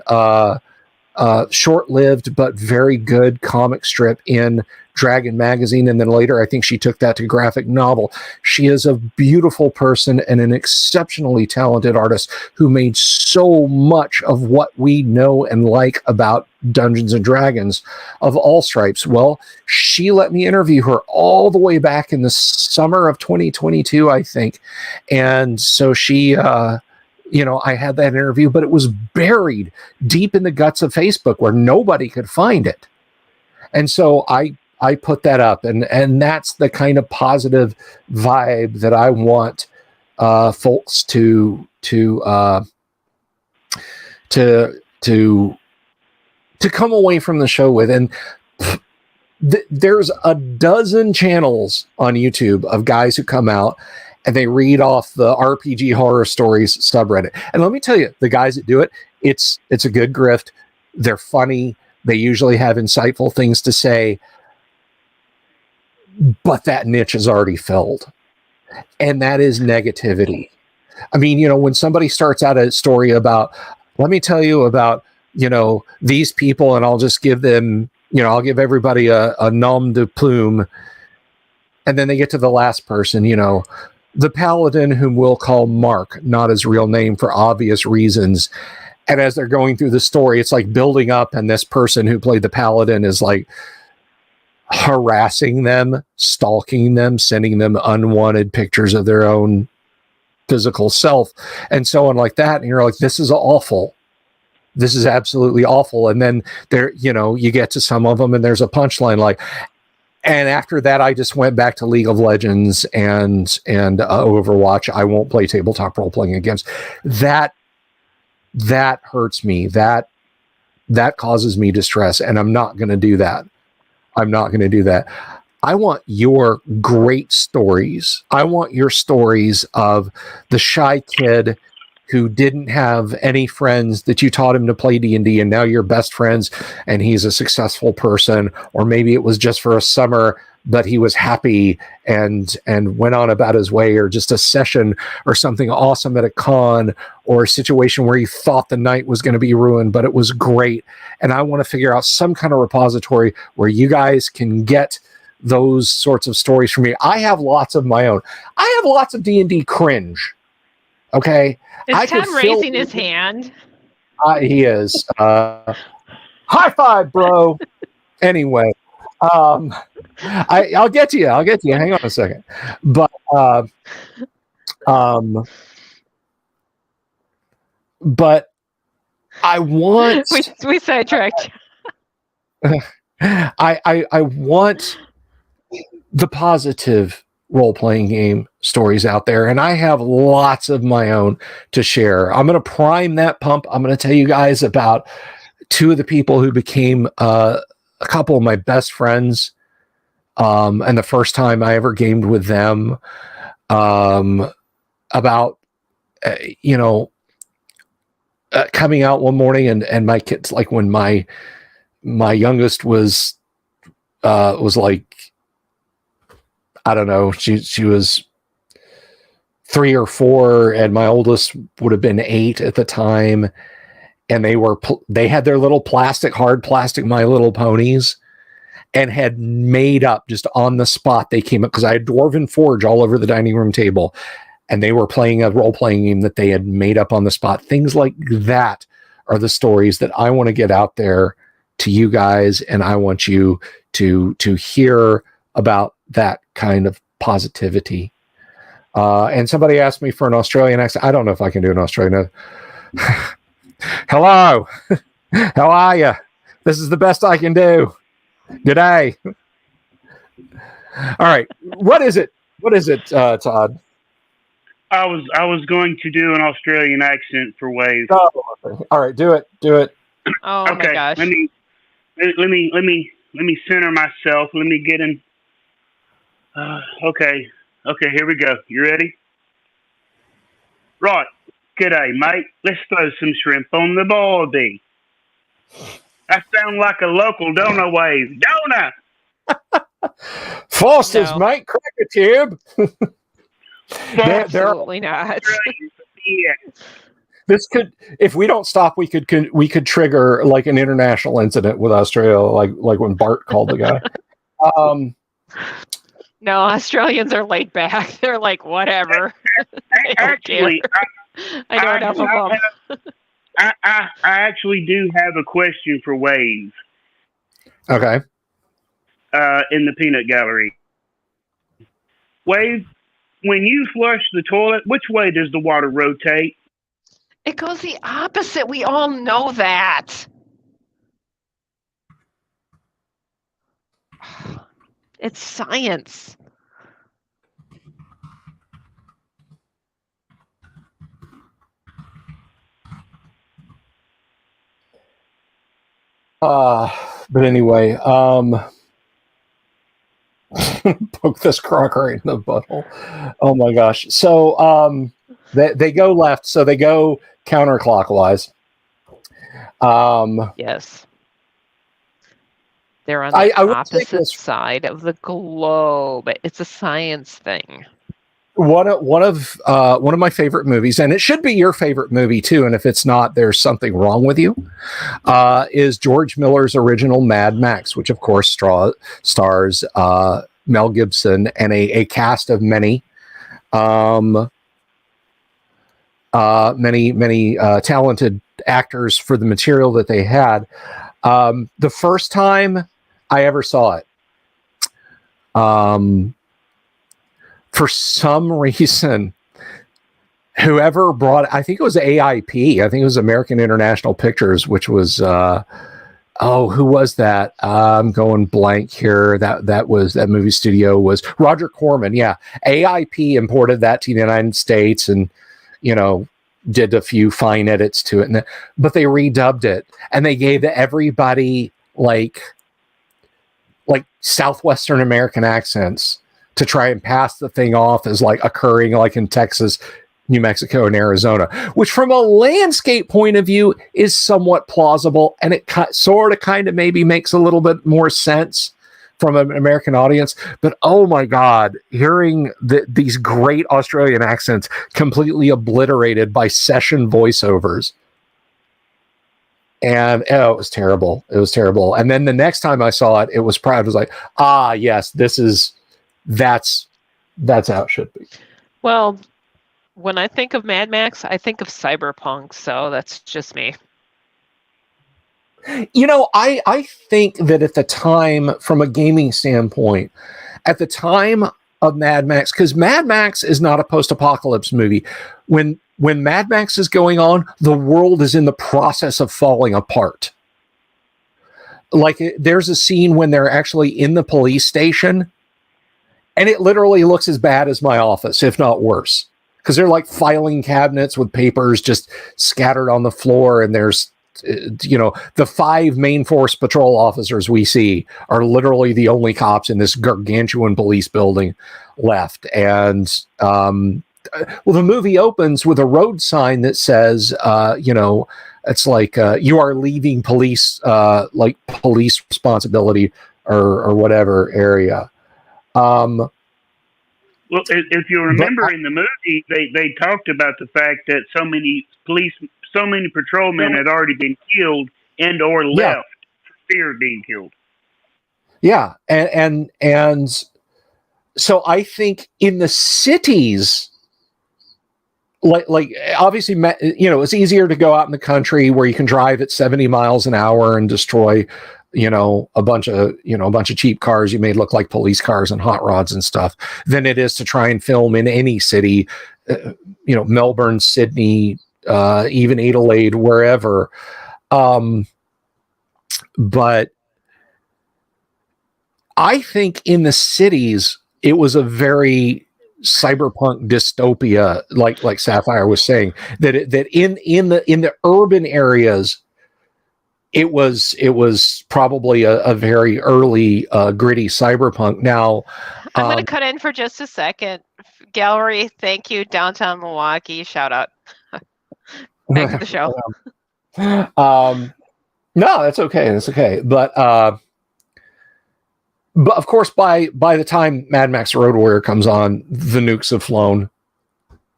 short-lived but very good comic strip in Dragon Magazine, and then later I think she took that to graphic novel. She is a beautiful person and an exceptionally talented artist who made so much of what we know and like about Dungeons and Dragons of all stripes. Well, she let me interview her all the way back in the summer of 2022, I think. And so she, I had that interview, but it was buried deep in the guts of Facebook where nobody could find it. And so I put that up, and that's the kind of positive vibe that I want folks to come away from the show with. And there's a dozen channels on YouTube of guys who come out and they read off the RPG horror stories subreddit. And let me tell you, the guys that do it, it's a good grift. They're funny. They usually have insightful things to say, but that niche is already filled. And that is negativity. I mean, when somebody starts out a story about, let me tell you about, these people, and I'll just give them, I'll give everybody a nom de plume. And then they get to the last person, the paladin whom we'll call Mark, not his real name for obvious reasons. And as they're going through the story, it's like building up, and this person who played the paladin is like harassing them, stalking them, sending them unwanted pictures of their own physical self, and so on like that. And you're like, this is awful. This is absolutely awful. And then there, you get to some of them and there's a punchline like, and after that, I just went back to League of Legends and Overwatch. I won't play tabletop role-playing games. That hurts me. That causes me distress, and I'm not going to do that. I'm not going to do that. I want your great stories. I want your stories of the shy kid who didn't have any friends that you taught him to play D&D, and now you're best friends and he's a successful person. Or maybe it was just for a summer, but he was happy and went on about his way, or just a session or something awesome at a con, or a situation where he thought the night was going to be ruined, but it was great. And I want to figure out some kind of repository where you guys can get those sorts of stories from me. I have lots of my own. I have lots of D&D cringe. Okay. Is Tom raising his hand? He is. High five, bro. Anyway, I'll get to you. Hang on a second. But I want. We sidetracked. I want the positive role-playing game stories out there, and I have lots of my own to share. I'm going to prime that pump. I'm going to tell you guys about two of the people who became a couple of my best friends, and the first time I ever gamed with them, about coming out one morning and my kids, like when my youngest was like, I don't know, she was 3 or 4, and my oldest would have been 8 at the time. And they had their little hard plastic My Little Ponies, and had made up just on the spot. They came up because I had Dwarven Forge all over the dining room table, and they were playing a role-playing game that they had made up on the spot. Things like that are the stories that I want to get out there to you guys, and I want you to hear about that kind of positivity. And somebody asked me for an Australian accent. I don't know if I can do an Australian. Hello. How are you? This is the best I can do. G'day. All right. What is it, Todd? I was going to do an Australian accent for Wave. Oh, all right, do it. Oh my Okay, gosh. let me center myself. Let me get in. Okay, here we go. You ready? Right. G'day, mate. Let's throw some shrimp on the barbie. I sound like a local, don't I, Wave? Don't I? Foster's, No. mate, crack a tube. There Absolutely not. Yeah. this could, if we don't stop, we could trigger like an international incident with Australia, like when Bart called the guy. No, Australians are laid back. They're like, whatever. They don't care. Actually, I know enough of them. I actually do have a question for Wave Okay. in the peanut gallery. Wave, when you flush the toilet, which way does the water rotate? It goes the opposite. We all know that. It's science. But anyway, poke this crock right in the butthole. Oh my gosh. So they go left, so they go counterclockwise. Yes. They're on the I would say opposite this. side of the globe. It's a science thing. One of my favorite movies, and it should be your favorite movie too. And if it's not, there's something wrong with you. Is George Miller's original Mad Max, which of course stars Mel Gibson and a cast of many talented actors for the material that they had. The first time I ever saw it, for some reason, whoever brought, I think it was AIP, I think it was American International Pictures, which was, who was that? I'm going blank here. That movie studio was Roger Corman. Yeah. AIP imported that to the United States and, did a few fine edits to it. But they redubbed it and they gave everybody like Southwestern American accents to try and pass the thing off as like occurring like in Texas, New Mexico, and Arizona, which from a landscape point of view is somewhat plausible. And it sort of kind of maybe makes a little bit more sense from an American audience. But oh my God, hearing these great Australian accents completely obliterated by session voiceovers. And it was terrible. It was terrible. And then the next time I saw it, it was proud. It was like, yes, that's how it should be. Well, when I think of Mad Max, I think of cyberpunk. So that's just me. I think that at the time, from a gaming standpoint, at the time of Mad Max, because Mad Max is not a post-apocalypse movie. When Mad Max is going on, the world is in the process of falling apart. Like there's a scene when they're actually in the police station, and it literally looks as bad as my office, if not worse, because they're like filing cabinets with papers just scattered on the floor, and there's the 5 main force patrol officers we see are literally the only cops in this gargantuan police building left. And the movie opens with a road sign that says, it's like you are leaving police responsibility or whatever area. Well, if you remember in the movie, they talked about the fact that so many patrolmen had already been killed and or left for fear of being killed. Yeah, and so I think in the cities, like obviously, it's easier to go out in the country where you can drive at 70 miles an hour and destroy, a bunch of cheap cars you made look like police cars and hot rods and stuff, than it is to try and film in any city, Melbourne, Sydney, even Adelaide, wherever. But I think in the cities, it was a very cyberpunk dystopia, like Sapphire was saying, that in the urban areas, it was probably a very early gritty cyberpunk. Now, I'm going to cut in for just a second. Gallery, thank you. Downtown Milwaukee, shout out. Back to the show. No, that's okay. That's okay. But of course, by the time Mad Max Road Warrior comes on, the nukes have flown.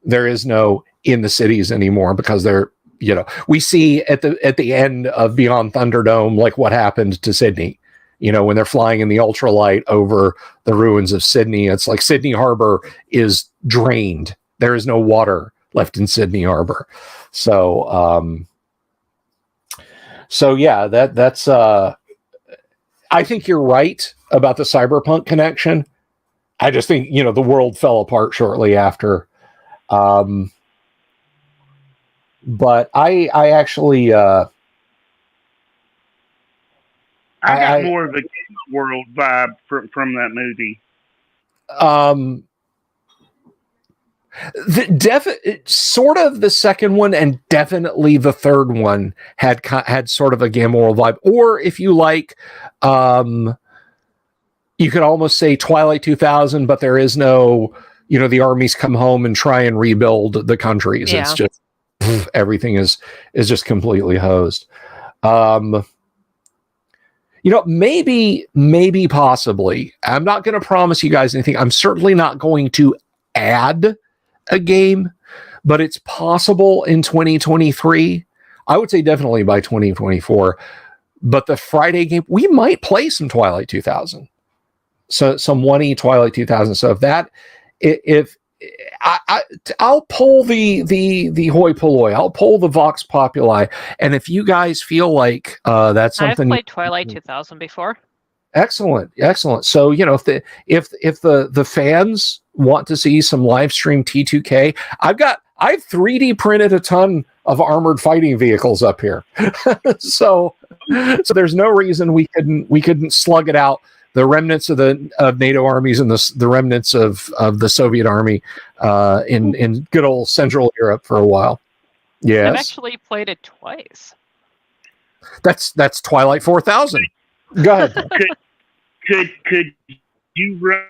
There is no in the cities anymore because they're, we see at the end of Beyond Thunderdome, like what happened to Sydney, when they're flying in the ultralight over the ruins of Sydney. It's like Sydney Harbor is drained. There is no water left in Sydney Harbor. So yeah, that's I think you're right about the cyberpunk connection. I just think, the world fell apart shortly after. But I actually I got more of a Game World vibe from that movie. Sort of the second one, and definitely the third one had sort of a Game World vibe. Or if you like, you could almost say Twilight 2000, but there is no, the armies come home and try and rebuild the countries. Yeah. It's just everything is just completely hosed. Maybe possibly. I'm not going to promise you guys anything. I'm certainly not going to add a game, but it's possible in 2023. I would say definitely by 2024. But the Friday game, we might play some Twilight 2000. So some 1E Twilight 2000. So if I'll pull the hoi polloi, I'll pull the Vox Populi, and if you guys feel like that's something, I've played Twilight 2000 before. Excellent. So if the fans want to see some live stream T2K, I've 3D printed a ton of armored fighting vehicles up here, so there's no reason we couldn't slug it out. The remnants of NATO armies and the remnants of the Soviet army in good old Central Europe for a while. Yes, I've actually played it twice. That's Twilight 4000. Go ahead. Could you run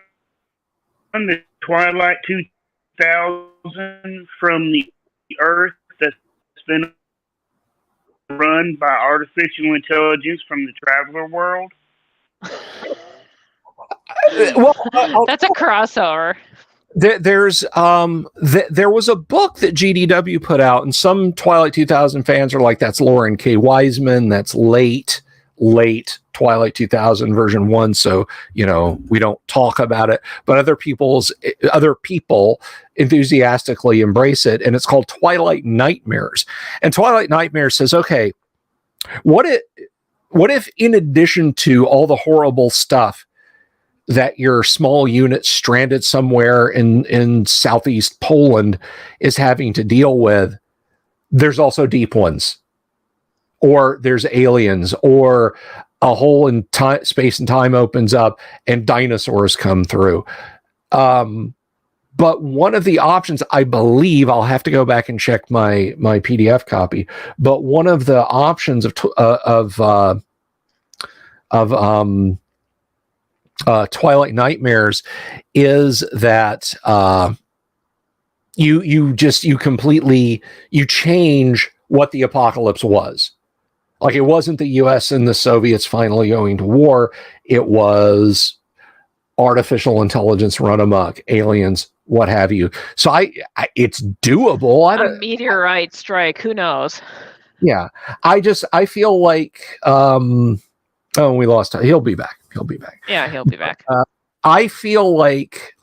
the Twilight 2000 from the Earth that's been run by artificial intelligence from the Traveler world? Well, that's a crossover. There was a book that GDW put out, and some Twilight 2000 fans are like, "That's Lauren K. Wiseman. That's late Twilight 2000 version 1." So we don't talk about it, but other people enthusiastically embrace it, and it's called Twilight Nightmares. And Twilight Nightmares says, okay, what if in addition to all the horrible stuff that your small unit stranded somewhere in southeast Poland is having to deal with, there's also deep ones, or there's aliens, or a hole in space and time opens up and dinosaurs come through. But one of the options, I believe, I'll have to go back and check my PDF copy, but one of the options of Twilight Nightmares is that you change what the apocalypse was. Like, it wasn't the US and the Soviets finally going to war. It was artificial intelligence run amok, aliens, what have you. So it's doable. A meteorite strike, who knows? Yeah. I feel like, we lost time. He'll be back. Yeah, he'll be back. I feel like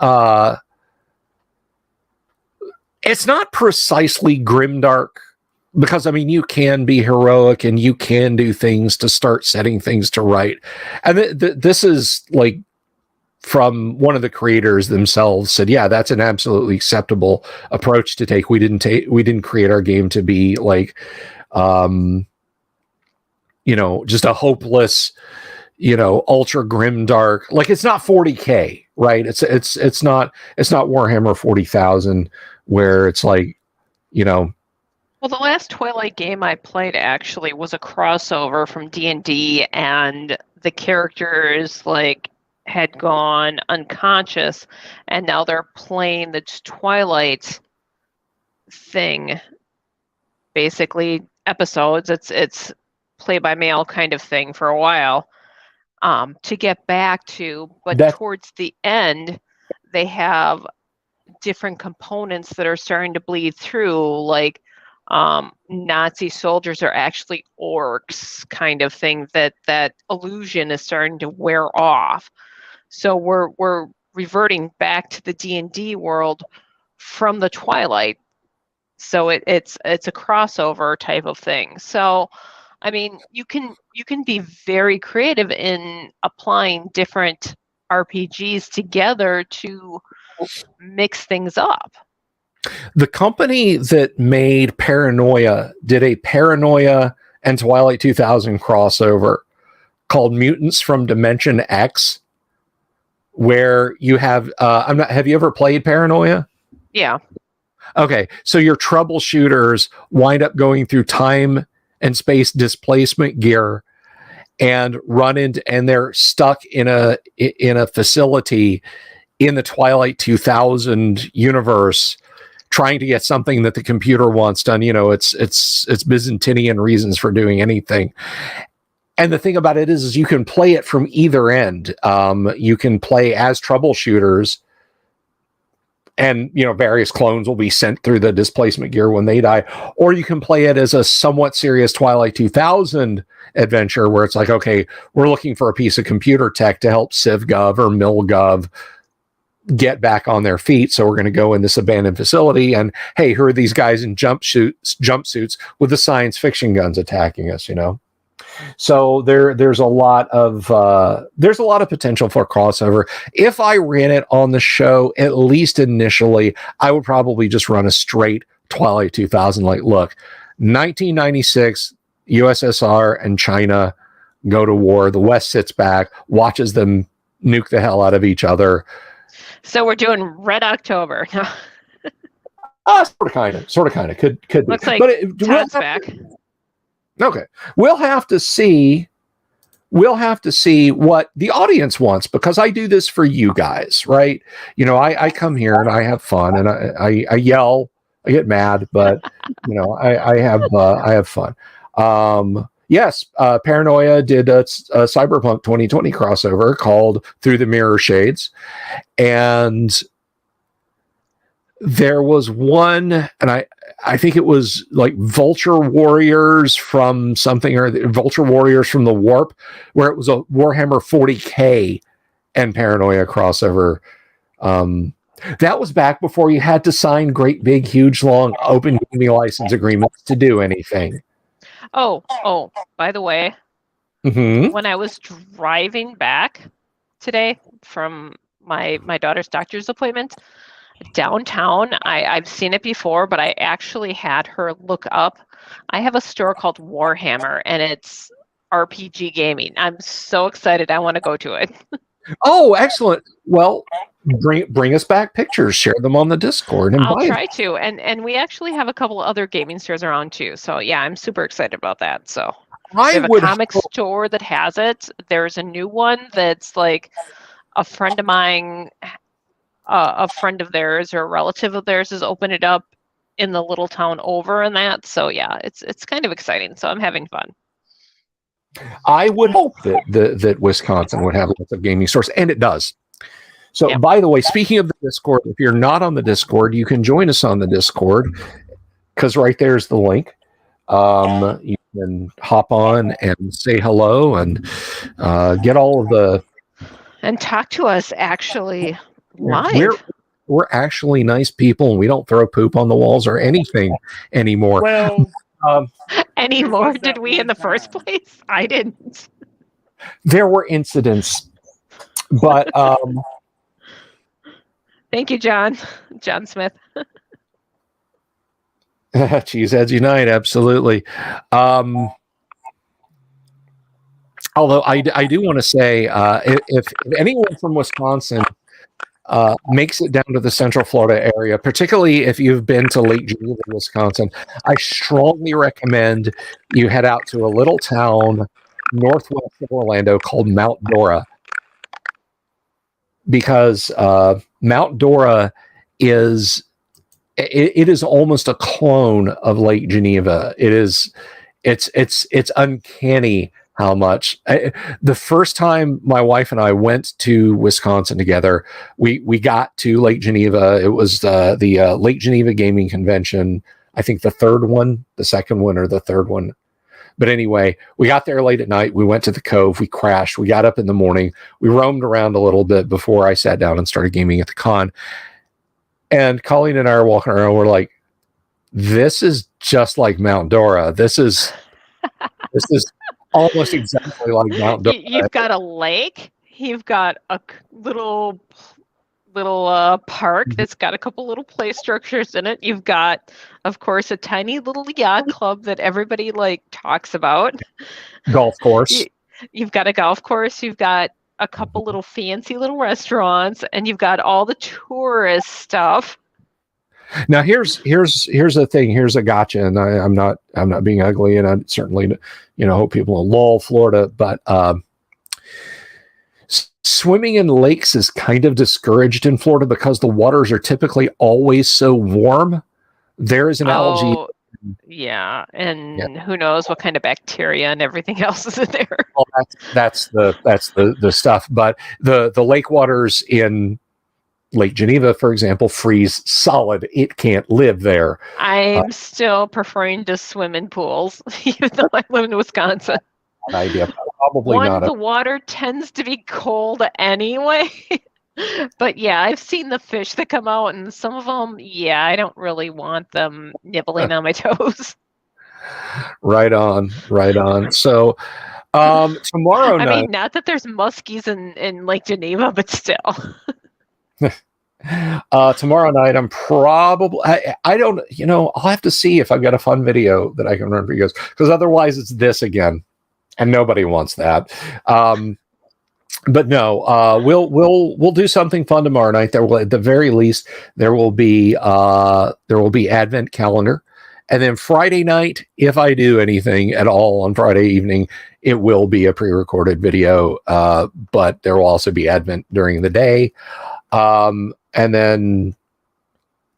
it's not precisely grimdark, because you can be heroic and you can do things to start setting things to right. And this is like from one of the creators themselves said, yeah, that's an absolutely acceptable approach to take. We didn't create our game to be like, just a hopeless, ultra grim dark. Like it's not 40K, right? It's not Warhammer 40,000 where it's like, Well, the last Twilight game I played actually was a crossover from D&D, and the characters had gone unconscious, and now they're playing the Twilight thing, basically episodes. It's play by mail kind of thing for a while, to get back to, but towards the end, they have different components that are starting to bleed through, like Nazi soldiers are actually orcs, kind of thing. That illusion is starting to wear off. So we're reverting back to the D&D world from the Twilight. So it's a crossover type of thing. So I mean, you can be very creative in applying different RPGs together to mix things up. The company that made Paranoia did a Paranoia and Twilight 2000 crossover called Mutants from Dimension X, where you have have you ever played Paranoia? Yeah. Okay, so your troubleshooters wind up going through time and space displacement gear and and they're stuck in a facility in the Twilight 2000 universe, trying to get something that the computer wants done. It's Byzantinian reasons for doing anything. And the thing about it is you can play it from either end. You can play as troubleshooters, and various clones will be sent through the displacement gear when they die, or you can play it as a somewhat serious Twilight 2000 adventure where it's like, okay, we're looking for a piece of computer tech to help CivGov or MilGov get back on their feet. So we're going to go in this abandoned facility, and hey, who are these guys in jumpsuits with the science fiction guns attacking us? So there's a lot of potential for crossover. If I ran it on the show, at least initially, I would probably just run a straight Twilight 2000. Like, look, 1996, USSR and China go to war. The West sits back, watches them nuke the hell out of each other. So we're doing Red October. Sort of, kind of. Could be. Looks like Todd's back. Okay, we'll have to see what the audience wants, because I do this for you guys, right? I come here and I have fun, and I yell, I get mad, but I have fun. Yes, Paranoia did a Cyberpunk 2020 crossover called Through the Mirror Shades, and there was one, and I think it was like Vulture Warriors from something, or Vulture Warriors from the Warp, where it was a Warhammer 40K and Paranoia crossover. That was back before you had to sign great big huge long open gaming license agreements to do anything. Oh, by the way, when I was driving back today from my daughter's doctor's appointment downtown, I've seen it before, but I actually had her look up. I have a store called Warhammer, and it's RPG gaming. I'm so excited. I want to go to it. Oh, excellent. Well, bring us back pictures, share them on the Discord. I'll try to. And we actually have a couple of other gaming stores around too. So yeah, I'm super excited about that. So we have a comic store that has it. There's a new one that's like a friend of mine, a friend of theirs or a relative of theirs has opened it up in the little town over and that. So yeah, it's kind of exciting. So I'm having fun. I would hope that Wisconsin would have lots of gaming stores, and it does. So, By the way, speaking of the Discord, if you're not on the Discord, you can join us on the Discord, because right there's the link. You can hop on and say hello and get all of the... And talk to us actually live. We're actually nice people, and we don't throw poop on the walls or anything anymore. Well... anymore? Did we in the first place? I didn't. There were incidents, but thank you, John Smith. Cheeseheads unite, absolutely. Although I do want to say, if anyone from Wisconsin makes it down to the Central Florida area, particularly if you've been to Lake Geneva, Wisconsin, I strongly recommend you head out to a little town northwest of Orlando called Mount Dora, because Mount Dora is it is almost a clone of Lake Geneva. It's uncanny how much. The first time my wife and I went to Wisconsin together, we got to Lake Geneva. It was the Lake Geneva Gaming Convention. I think the second one or the third one. But anyway, we got there late at night. We went to the Cove. We crashed. We got up in the morning. We roamed around a little bit before I sat down and started gaming at the con. And Colleen and I are walking around. We're like, this is just like Mount Dora. This is almost exactly like Mount Dora. You've got a lake. You've got a little park that's got a couple little play structures in it. You've got, of course, a tiny little yacht club that everybody talks about. Golf course. You've got a golf course. You've got a couple little fancy little restaurants, and you've got all the tourist stuff. Now here's the thing. Here's a gotcha, and I'm not being ugly, and I certainly hope people in Lowell, Florida, but swimming in lakes is kind of discouraged in Florida because the waters are typically always so warm. There is an algae. Yeah, and who knows what kind of bacteria and everything else is in there. Well, that's the stuff. But the lake waters in Lake Geneva, for example, freeze solid. It can't live there. I'm still preferring to swim in pools, even though I live in Wisconsin. Idea, probably not. The water tends to be cold anyway. But yeah, I've seen the fish that come out, and some of them, I don't really want them nibbling on my toes. Right on. So tomorrow night. I mean, not that there's muskies in Lake Geneva, but still. Tomorrow night, I'm probably. I don't. I'll have to see if I've got a fun video that I can run for you guys, because otherwise it's this again, and nobody wants that. But no, we'll do something fun tomorrow night. There will, at the very least, there will be Advent calendar, and then Friday night, if I do anything at all on Friday evening, it will be a pre-recorded video. But there will also be Advent during the day, and then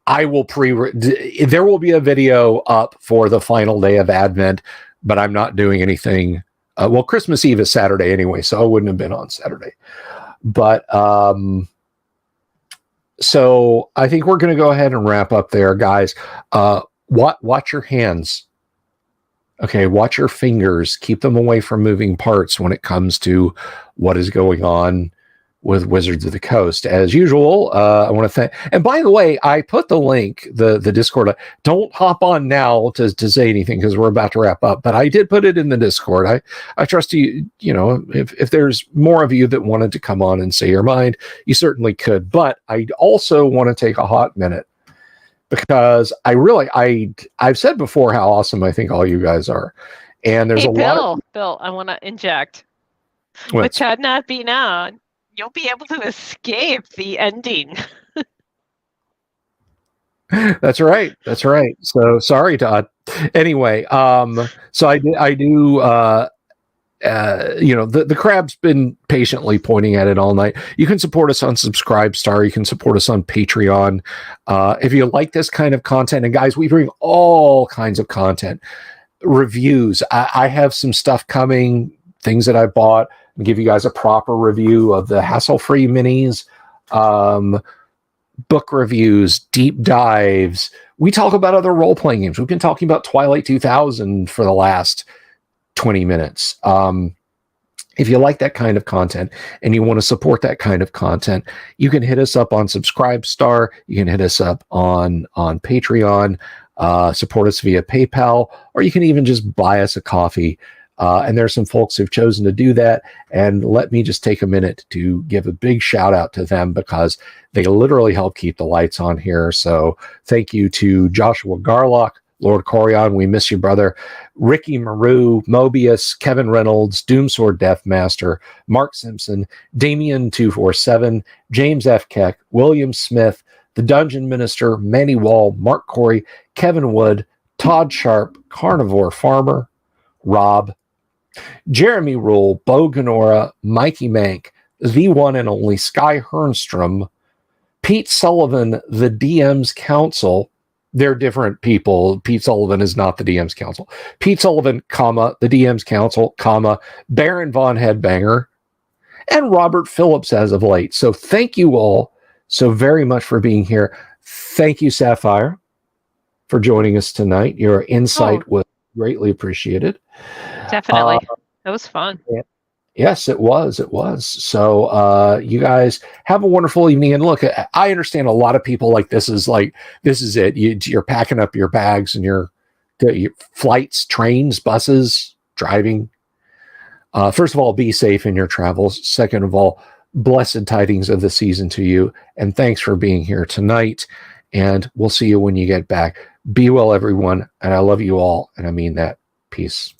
I will there will be a video up for the final day of Advent, but I'm not doing anything. Well, Christmas Eve is Saturday anyway, so I wouldn't have been on Saturday. But so I think we're going to go ahead and wrap up there, guys. Watch your hands. Okay, watch your fingers. Keep them away from moving parts when it comes to what is going on with Wizards of the Coast. As usual, I want to thank. And by the way, I put the link, the Discord. Don't hop on now to say anything because we're about to wrap up. But I did put it in the Discord. I trust you. If there's more of you that wanted to come on and say your mind, you certainly could. But I also want to take a hot minute because I've said before how awesome I think all you guys are, and there's Bill, I want to inject. With Todd not being on, you'll be able to escape the ending. That's right. So sorry, Todd. Anyway, so I do. The crab's been patiently pointing at it all night. You can support us on Subscribestar. You can support us on Patreon. If you like this kind of content, and guys, we bring all kinds of content, reviews. I have some stuff coming, things that I bought. And give you guys a proper review of the hassle-free minis, book reviews, deep dives. We talk about other role-playing games. We've been talking about Twilight 2000 for the last 20 minutes. If you like that kind of content and you want to support that kind of content, you can hit us up on Subscribestar. You can hit us up on Patreon, support us via PayPal, or you can even just buy us a coffee. And there's some folks who've chosen to do that. And let me just take a minute to give a big shout out to them because they literally help keep the lights on here. So thank you to Joshua Garlock, Lord Corion, we miss you, brother. Ricky Maru, Mobius, Kevin Reynolds, Doomsword Deathmaster, Mark Simpson, Damien247, James F. Keck, William Smith, The Dungeon Minister, Manny Wall, Mark Corey, Kevin Wood, Todd Sharp, Carnivore Farmer, Rob, Jeremy Rule, Bo Ganora, Mikey Mank, the one and only Sky Hernstrom, Pete Sullivan, the DM's Council. They're different people. Pete Sullivan is not the DM's Council. Pete Sullivan, comma, the DM's Council, comma, Baron Von Headbanger, and Robert Phillips as of late. So thank you all so very much for being here. Thank you, Sapphire, for joining us tonight. Your insight was greatly appreciated. Definitely. That was fun. Yes, it was. It was. So you guys have a wonderful evening. And look, I understand a lot of people like this is it. You're packing up your bags and your flights, trains, buses, driving. First of all, be safe in your travels. Second of all, blessed tidings of the season to you. And thanks for being here tonight. And we'll see you when you get back. Be well, everyone. And I love you all. And I mean that. Peace.